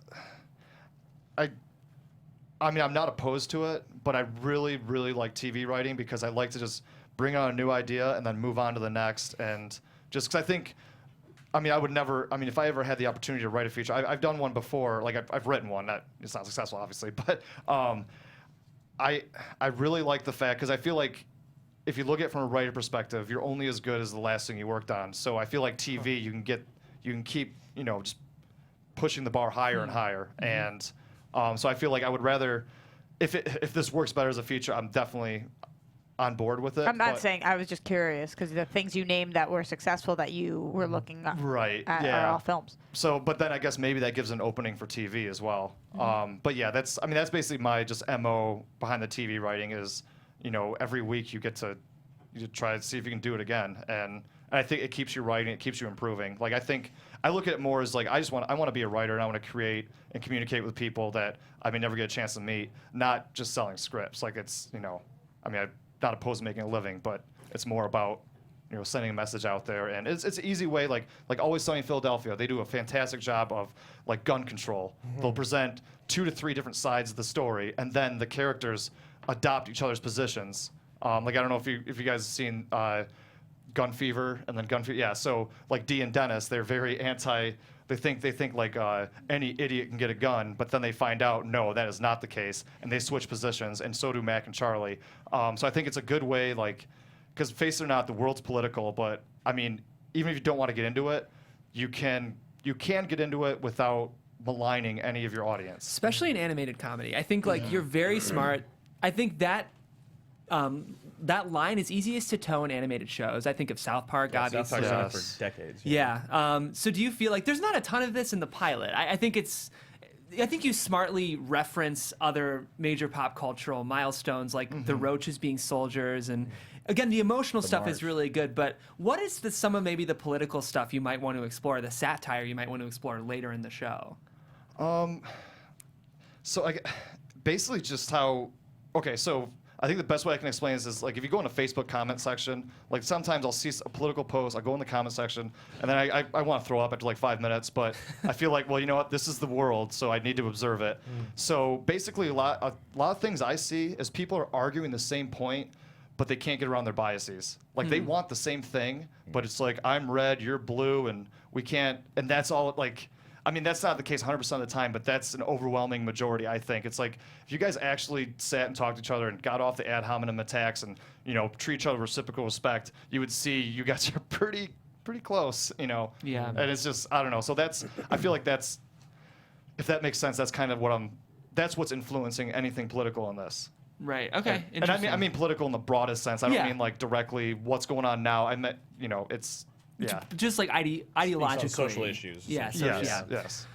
I mean, I'm not opposed to it, but I really, really like TV writing because I like to just bring on a new idea and then move on to the next. And just because I think, I would never, if I ever had the opportunity to write a feature, I've done one before, like I've written one, it's not successful, obviously, but I really like the fact, because I feel like if you look at it from a writer perspective, you're only as good as the last thing you worked on. So I feel like TV, you can keep, just pushing the bar higher and higher. And so I feel like I would rather, if this works better as a feature, I'm definitely on board with it. I'm not saying, I was just curious because the things you named that were successful that you were looking at are all films. So, but then I guess maybe that gives an opening for TV as well. But yeah, that's basically my just MO behind the TV writing is, every week you get to you try to see if you can do it again. And I think it keeps you writing, it keeps you improving. Like I look at it more as like I want to be a writer and I want to create and communicate with people that I may never get a chance to meet, not just selling scripts. Like it's, I mean, I'm not opposed to making a living, but it's more about sending a message out there, and it's an easy way. Like Always Sunny in Philadelphia, they do a fantastic job of like gun control. They'll present 2 to 3 different sides of the story, and then the characters adopt each other's positions. Like I don't know if you guys have seen Gun Fever and then Gun Fever. Yeah, so like Dee and Dennis, they're very anti. They think like any idiot can get a gun, but then they find out no, that is not the case, and they switch positions, and so do Mac and Charlie. So I think it's a good way, like. Because face it or not, the world's political, but I mean, even if you don't want to get into it, you can get into it without maligning any of your audience. Especially in animated comedy. I think like you're very smart. I think that that line is easiest to toe in animated shows. I think of South Park, obviously. South Park's done it for decades. Yeah. So do you feel like there's not a ton of this in the pilot? I think you smartly reference other major pop cultural milestones like the Roaches being soldiers, and again, the emotional stuff is really good. But what is some of maybe the political stuff you might want to explore, the satire you might want to explore later in the show? So basically just how. Okay, so I think the best way I can explain this is like if you go in a Facebook comment section, like sometimes I'll see a political post, I'll go in the comment section, and then I want to throw up after like 5 minutes, but I feel like, well, you know what, this is the world, so I need to observe it. So basically a lot of things I see is people are arguing the same point, but they can't get around their biases. Like they want the same thing, but it's like I'm red, you're blue, and we can't, and that's all like. I mean, that's not the case 100% of the time, but that's an overwhelming majority, I think. It's like if you guys actually sat and talked to each other and got off the ad hominem attacks and, treat each other with reciprocal respect, you would see you guys are pretty close, Yeah. And it's just, I don't know. So I feel like if that makes sense, that's kind of that's what's influencing anything political in this. Right. Okay. And I mean political in the broadest sense. I don't mean like directly what's going on now. I meant, it's... Yeah. Just like ideologically. Social issues. Yeah. Yes.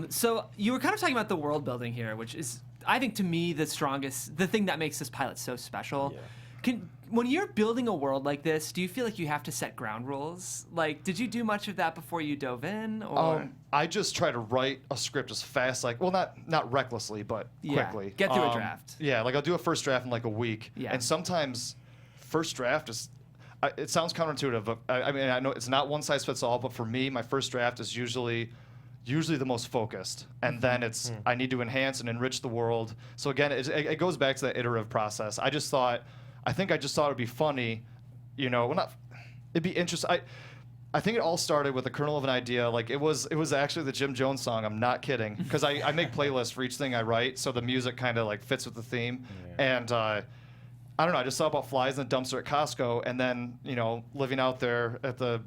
So you were kind of talking about the world building here, which is, I think, to me, the thing that makes this pilot so special. Yeah. When you're building a world like this, do you feel like you have to set ground rules? Like, did you do much of that before you dove in? Or? I just try to write a script as fast, not recklessly, but quickly. Get through a draft. Yeah, like I'll do a first draft in like a week. Yeah. And sometimes first draft is... it sounds counterintuitive, but I mean, I know it's not one size fits all, but for me, my first draft is usually the most focused. And then I need to enhance and enrich the world. So again, it goes back to that iterative process. I think I just thought it'd be funny, it'd be interesting. I think it all started with a kernel of an idea. Like it was actually the Jim Jones song. I'm not kidding. Because I make playlists for each thing I write. So the music kind of like fits with the theme. Yeah. And, I don't know. I just thought about flies in a dumpster at Costco, and then living out there at that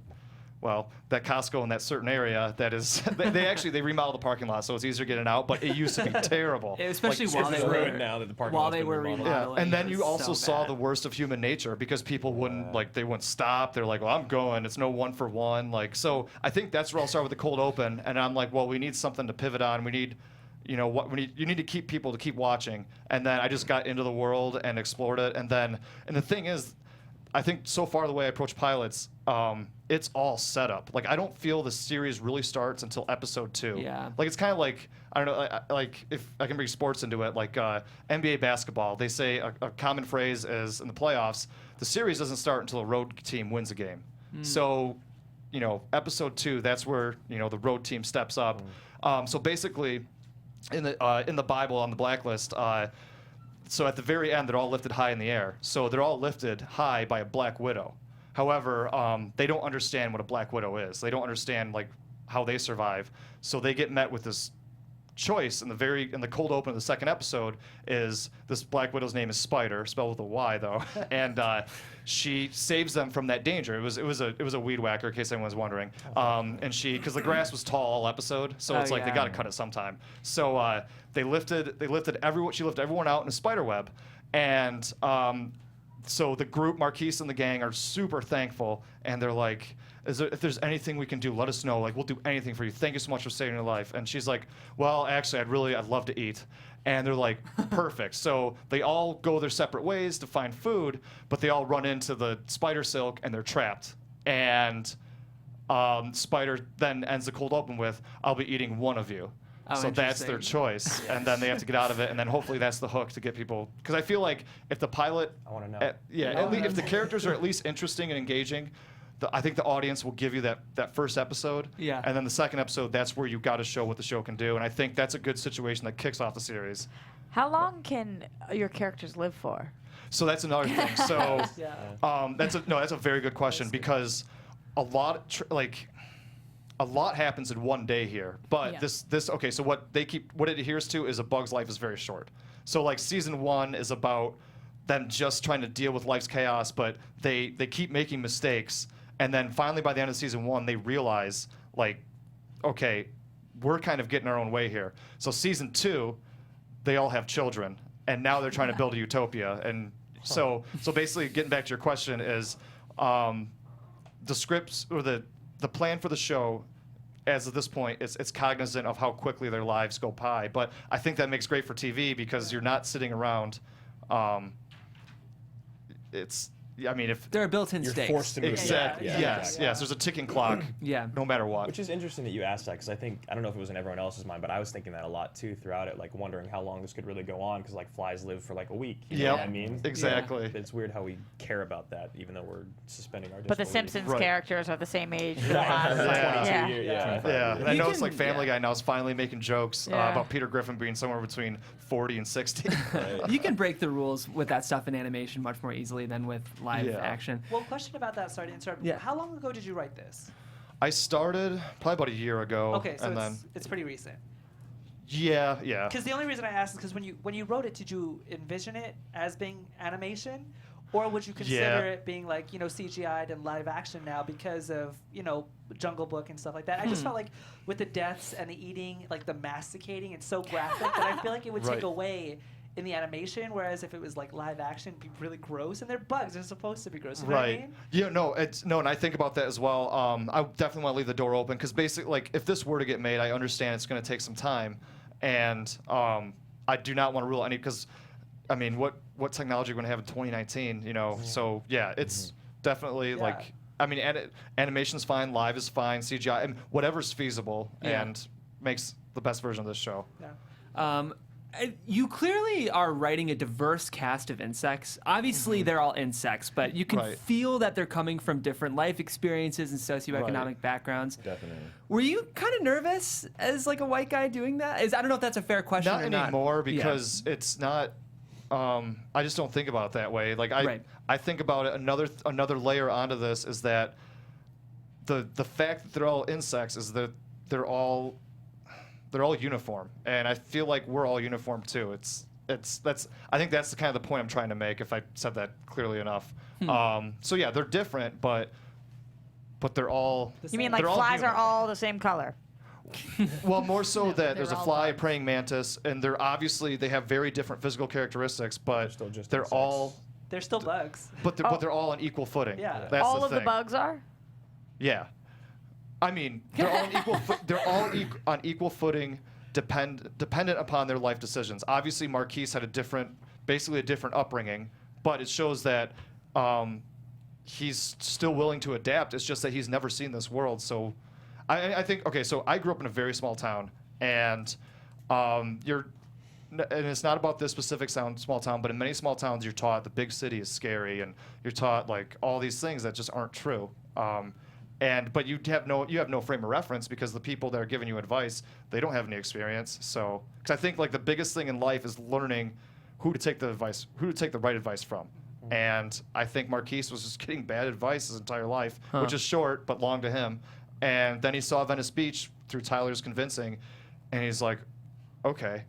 Costco in that certain area that is they remodeled the parking lot, so it's easier getting out. But it used to be terrible, especially while they were now that the parking lot's been remodeled. remodeling. Yeah, and then you also saw the worst of human nature because people wouldn't stop. They're like, well, I'm going. It's no 1 for 1. Like so, I think that's where I'll start with the cold open, and I'm like, well, we need something to pivot on. We need. You need to keep people to keep watching, and then I just got into the world and explored it, and the thing is, I think so far the way I approach pilots, it's all set up. Like I don't feel the series really starts until episode 2. Yeah. Like it's kind of like I don't know, like if I can bring sports into it, like NBA basketball, they say a common phrase is in the playoffs, the series doesn't start until a road team wins a game. So, episode 2, that's where the road team steps up. So basically. In the Bible on the blacklist, so at the very end they're all lifted high in the air. So they're all lifted high by a black widow. However, they don't understand what a black widow is. They don't understand like how they survive. So they get met with this choice in the cold open of the second episode is this black widow's name is Spider, spelled with a Y though, and she saves them from that danger. It was a weed whacker, in case anyone's wondering. And because the grass was tall all episode, so it's like they got to cut it sometime. So she lifted everyone out in a spider web, and so the group, Marquise and the gang, are super thankful, and they're like, if there's anything we can do, let us know. Like, we'll do anything for you. Thank you so much for saving your life. And she's like, well, actually, I'd love to eat. And they're like, perfect. So they all go their separate ways to find food, but they all run into the spider silk, and they're trapped. And Spider then ends the cold open with, I'll be eating one of you. Oh, so that's their choice, and then they have to get out of it, and then hopefully that's the hook to get people. Because I feel like if the pilot, I want to know. if the characters are at least interesting and engaging, I think the audience will give you that first episode. Yeah. And then the second episode, that's where you got to show what the show can do, and I think that's a good situation that kicks off the series. How long can your characters live for? So that's another thing. So Yeah. that's a very good question because a lot happens in one day here. But Yeah. so what it adheres to is A Bug's Life is very short. So like season 1 is about them just trying to deal with life's chaos, but they keep making mistakes, and then finally by the end of season 1 they realize like, okay, we're kind of getting our own way here. So season 2, they all have children, and now they're trying to build a utopia. And so basically, getting back to your question is, the scripts or the plan for the show, as of this point, it's cognizant of how quickly their lives go by. But I think that makes great for TV because you're not sitting around. If There are built-in You're stakes. forced to move. exactly, yes, there's a ticking clock. Yeah. No matter what. Which is interesting that you asked that because I don't know if it was in everyone else's mind, but I was thinking that a lot too throughout it, like wondering how long this could really go on because like flies live for like a week. You know what I mean? Exactly. It's weird how we care about that, even though we're suspending our But the disbelief. Simpsons characters are the same age. Right. Yeah. 22 years. Yeah, and I You know it's can- like Family Guy now is finally making jokes Yeah. about Peter Griffin being somewhere between 40 and 60. You can break the rules with that stuff in animation much more easily than with live Yeah. action. Well, question about that. Sorry to interrupt. Yeah. How long ago did you write this? I started probably about a year ago. Okay, so and then it's pretty recent. yeah. Because the only reason I asked is because when you wrote it, did you envision it as being animation, or would you consider it being like CGI'd and live action now because of Jungle Book and stuff like that? I just felt like with the deaths and the eating, like the masticating, it's so graphic that I feel like it would take Right. away in the animation, whereas if it was like live action, it'd be really gross. And they're bugs; they're supposed to be gross. You know what I Right. mean? Yeah. No. And I think about that as well. I definitely want to leave the door open because basically, like, if this were to get made, I understand it's going to take some time, and I do not want to rule any because, I mean, what technology are we going to have in 2019? So yeah, it's definitely like. I mean, animation's fine, live is fine, CGI, and whatever's feasible and makes the best version of this show. Yeah. You clearly are writing a diverse cast of insects. Obviously, they're all insects, but you can Right. feel that they're coming from different life experiences and socioeconomic Right. backgrounds. Definitely. Were you kind of nervous as like a white guy doing that? I don't know if that's a fair question Not or not. anymore because it's not. I just don't think about it that way. Like I think about it. Another layer onto this is that the fact that they're all insects is that they're all uniform, and I feel like we're all uniform too. I think that's the kind of the point I'm trying to make. If I said that clearly enough. So yeah, they're different, but they're all. You mean like they're all flies are human. all the same color? Well, more so that they're there's a all fly, a bugs. praying mantis, and they have very different physical characteristics, but still just they're insects. all, They're still bugs. but they're all on equal footing. Yeah. That's All the of the thing. bugs are? Yeah, I mean they're all on equal. They're all on equal footing, dependent upon their life decisions. Obviously, Marquise had basically a different upbringing, but it shows that he's still willing to adapt. It's just that he's never seen this world, so. I think so I grew up in a very small town, and and it's not about this specific small town, but in many small towns you're taught the big city is scary, and you're taught like all these things that just aren't true. But you have no frame of reference because the people that are giving you advice, they don't have any experience. So, because I think like the biggest thing in life is learning who to take the right advice from. And I think Marquise was just getting bad advice his entire life, which is short but long to him. And then he saw Venice Beach through Tyler's convincing, and he's like, okay.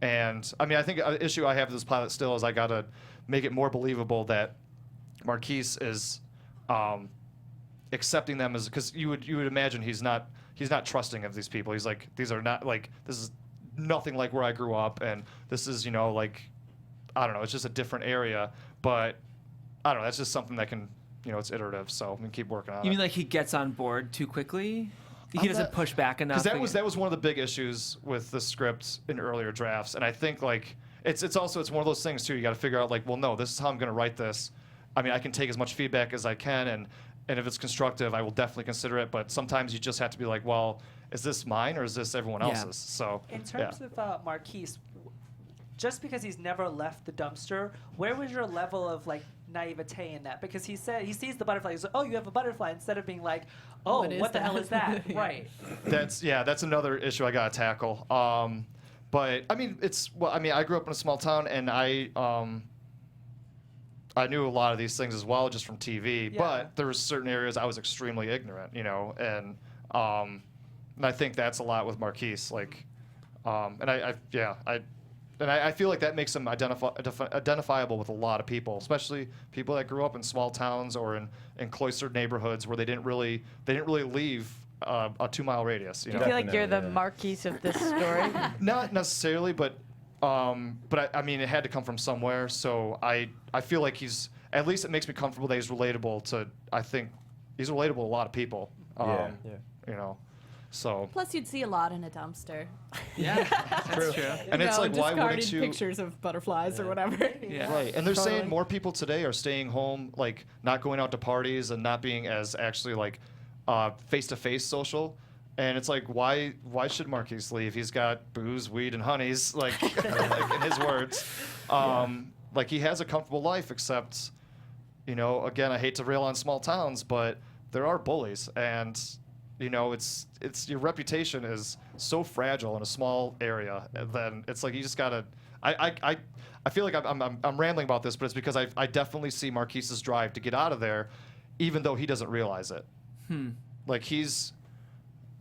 And I mean, I think an issue I have with this pilot still is I gotta make it more believable that Marquise is accepting them as, because you would imagine he's not trusting of these people. He's like, these are not like, this is nothing like where I grew up, and this is like, I don't know, it's just a different area. But I don't know. That's just something that can, it's iterative, so we can keep working on it. You mean like he gets on board too quickly? He doesn't push back enough? Because that was one of the big issues with the script in earlier drafts, and I think like it's one of those things too. You got to figure out like, well, no, this is how I'm going to write this. I mean, I can take as much feedback as I can, and if it's constructive, I will definitely consider it. But sometimes you just have to be like, well, is this mine or is this everyone else's? So in terms of Marquise, just because he's never left the dumpster, where was your level of like naivete in that? Because he sees the butterfly, he's like, oh, you have a butterfly, instead of being like, oh, what the hell is that? Right. That's another issue I gotta tackle. But I mean, I grew up in a small town, and I knew a lot of these things as well, just from TV. Yeah. But there were certain areas I was extremely ignorant, and I think that's a lot with Marquise. Like, and I feel like that makes him identifiable with a lot of people, especially people that grew up in small towns or in cloistered neighborhoods where they didn't really leave a 2-mile radius. Do you feel like you're the Marquise of this story? Not necessarily, but I mean, it had to come from somewhere. So I feel like at least it makes me comfortable that he's relatable to. I think he's relatable to a lot of people. So. Plus, you'd see a lot in a dumpster. Yeah, that's true. And it's like, why wouldn't you? Pictures of butterflies or whatever. Yeah. Right, and they're saying more people today are staying home, like not going out to parties and not being as actually like face-to-face social. And it's like, why should Marquise leave? He's got booze, weed, and honeys, like, like in his words. Like he has a comfortable life, except, again, I hate to rail on small towns, but there are bullies, and it's your reputation is so fragile in a small area. And then it's like you just gotta. I feel like I'm rambling about this, but it's because I definitely see Marquise's drive to get out of there, even though he doesn't realize it. Like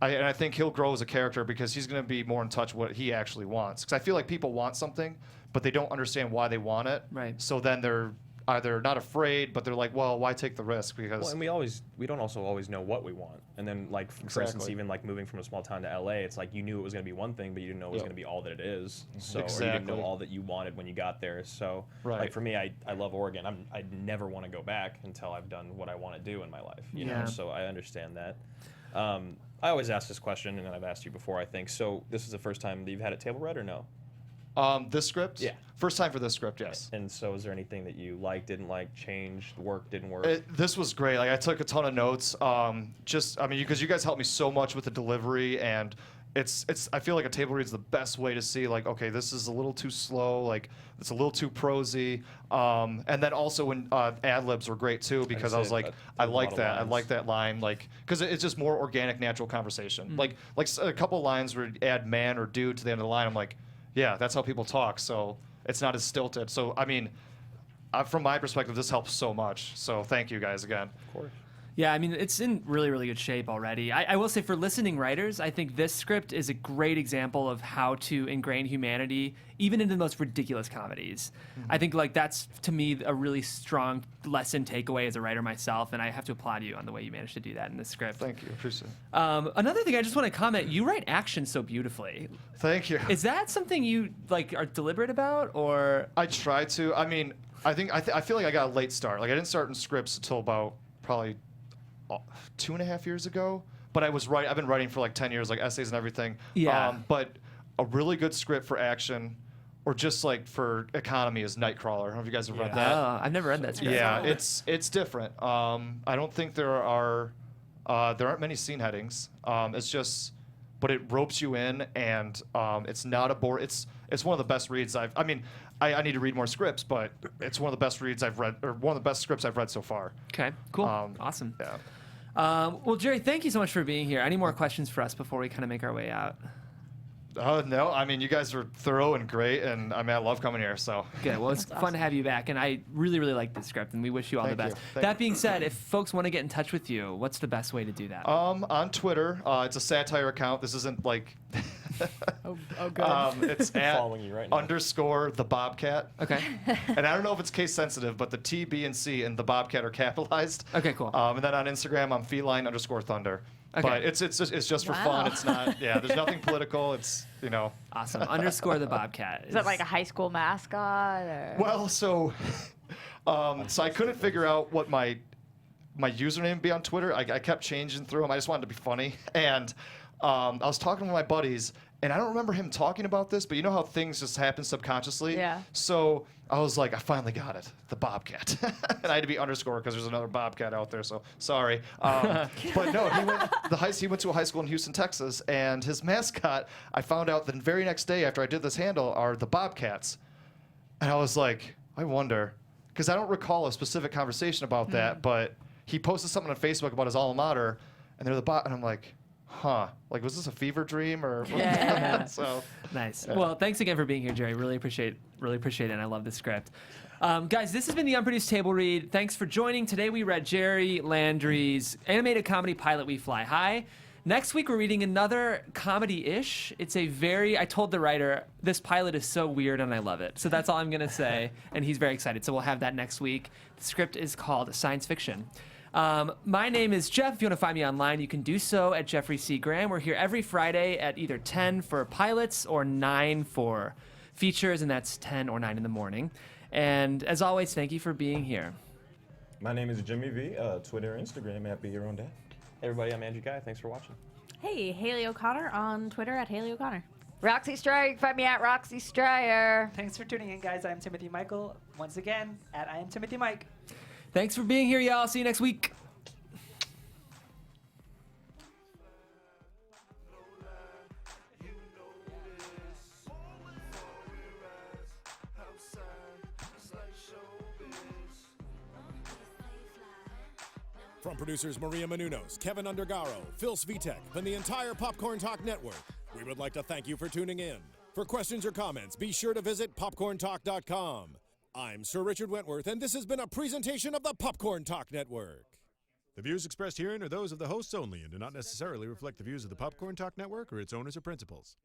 and I think he'll grow as a character because he's going to be more in touch with what he actually wants. Because I feel like people want something, but they don't understand why they want it. Right. So then they're either not afraid, but they're like, well, why take the risk? Because and we don't also always know what we want. And then like for instance, even like moving from a small town to LA, it's like you knew it was going to be one thing, but you didn't know it was going to be all that it is. So or you didn't know all that you wanted when you got there. So like for me, I love Oregon. I never want to go back until I've done what I want to do in my life. You know, so I understand that. I always ask this question, and I've asked you before, I think. So this is the first time that you've had a table read or no? This script? Yeah. First time for this script, yes. And so is there anything that you liked, didn't like, changed, worked, didn't work? This was great. Like I took a ton of notes. Because you guys helped me so much with the delivery, and I feel like a table read's the best way to see, like, okay, this is a little too slow, like it's a little too prosy. And then also when ad-libs were great too, because I was like, I like that. I like that line, like, because it's just more organic, natural conversation. Like a couple lines where you add man or dude to the end of the line, I'm like, yeah, that's how people talk. So it's not as stilted. So, I mean, from my perspective, this helps so much. So thank you guys again. Of course. Yeah, I mean, it's in really, really good shape already. I will say for listening writers, I think this script is a great example of how to ingrain humanity, even into the most ridiculous comedies. I think, like, that's, to me, a really strong lesson takeaway as a writer myself, and I have to applaud you on the way you managed to do that in this script. Thank you. Appreciate it. Another thing I just want to comment, you write action so beautifully. Thank you. Is that something you, like, are deliberate about, or? I try to. I mean, I feel like I got a late start. Like, I didn't start in scripts until about probably 2.5 years ago, but I've been writing for like 10 years, like essays and everything. Yeah. But a really good script for action, or just like for economy, is Nightcrawler. I don't know if you guys have read that. I've never read that script. Yeah, it's different. I don't think there aren't many scene headings. It's just, but it ropes you in, and it's not a bore. It's one of the best reads I need to read more scripts, but it's one of the best reads I've read, or one of the best scripts I've read so far. Okay, cool. Awesome. Yeah. Well, Jerry, thank you so much for being here. Any more questions for us before we kind of make our way out? No, I mean, you guys were thorough and great, and I love coming here. So good. Well, it's fun to have you back, and I really, really like this script, and we wish you all the best. That being said, if folks want to get in touch with you, what's the best way to do that? On Twitter, it's a satire account. This isn't like. Oh, good. It's at following you right now. _ the Bobcat. Okay. And I don't know if it's case sensitive, but the T, B, and C in the Bobcat are capitalized. Okay, cool. And then on Instagram, I'm feline _ thunder. Okay. But it's just for fun. It's not. Yeah. There's nothing political. It's Awesome. _ the Bobcat. Is that like a high school mascot? Or? Well, so So I couldn't figure out what my username would be on Twitter. I kept changing through them. I just wanted to be funny. And I was talking with my buddies, and I don't remember him talking about this, but you know how things just happen subconsciously? Yeah. So I was like, I finally got it, the Bobcat. And I had to be underscore because there's another Bobcat out there, so sorry. But no, he went to a high school in Houston, Texas, and his mascot, I found out the very next day after I did this handle, are the Bobcats. And I was like, I wonder, because I don't recall a specific conversation about that, but he posted something on Facebook about his alma mater, and they're the and I'm like, huh, like, was this a fever dream or? Yeah. So Nice. Well, thanks again for being here, Jerry. Really appreciate it, and I love this script. Guys, this has been the Unproduced Table Read. Thanks for joining. Today we read Jerry Landry's animated comedy pilot, We Fly High. Next week we're reading another comedy-ish. It's I told the writer, this pilot is so weird and I love it. So that's all I'm going to say, and he's very excited. So we'll have that next week. The script is called Science Fiction. My name is Jeff. If you want to find me online, you can do so at Jeffrey C. Graham. We're here every Friday at either 10 for pilots or 9 for features, and that's 10 or 9 in the morning. And as always, thank you for being here. My name is Jimmy V. Twitter, Instagram at Be Your Own Dad. Hey everybody, I'm Andrew Guy. Thanks for watching. Hey, Haley O'Connor on Twitter at Haley O'Connor. Roxy Stryer, you can find me at Roxy Stryer. Thanks for tuning in, guys. I'm Timothy Michael. Once again, at I am Timothy Mike. Thanks for being here, y'all. See you next week. From producers Maria Menounos, Kevin Undergaro, Phil Svitek, and the entire Popcorn Talk Network, we would like to thank you for tuning in. For questions or comments, be sure to visit popcorntalk.com. I'm Sir Richard Wentworth, and this has been a presentation of the Popcorn Talk Network. The views expressed herein are those of the hosts only and do not necessarily reflect the views of the Popcorn Talk Network or its owners or principals.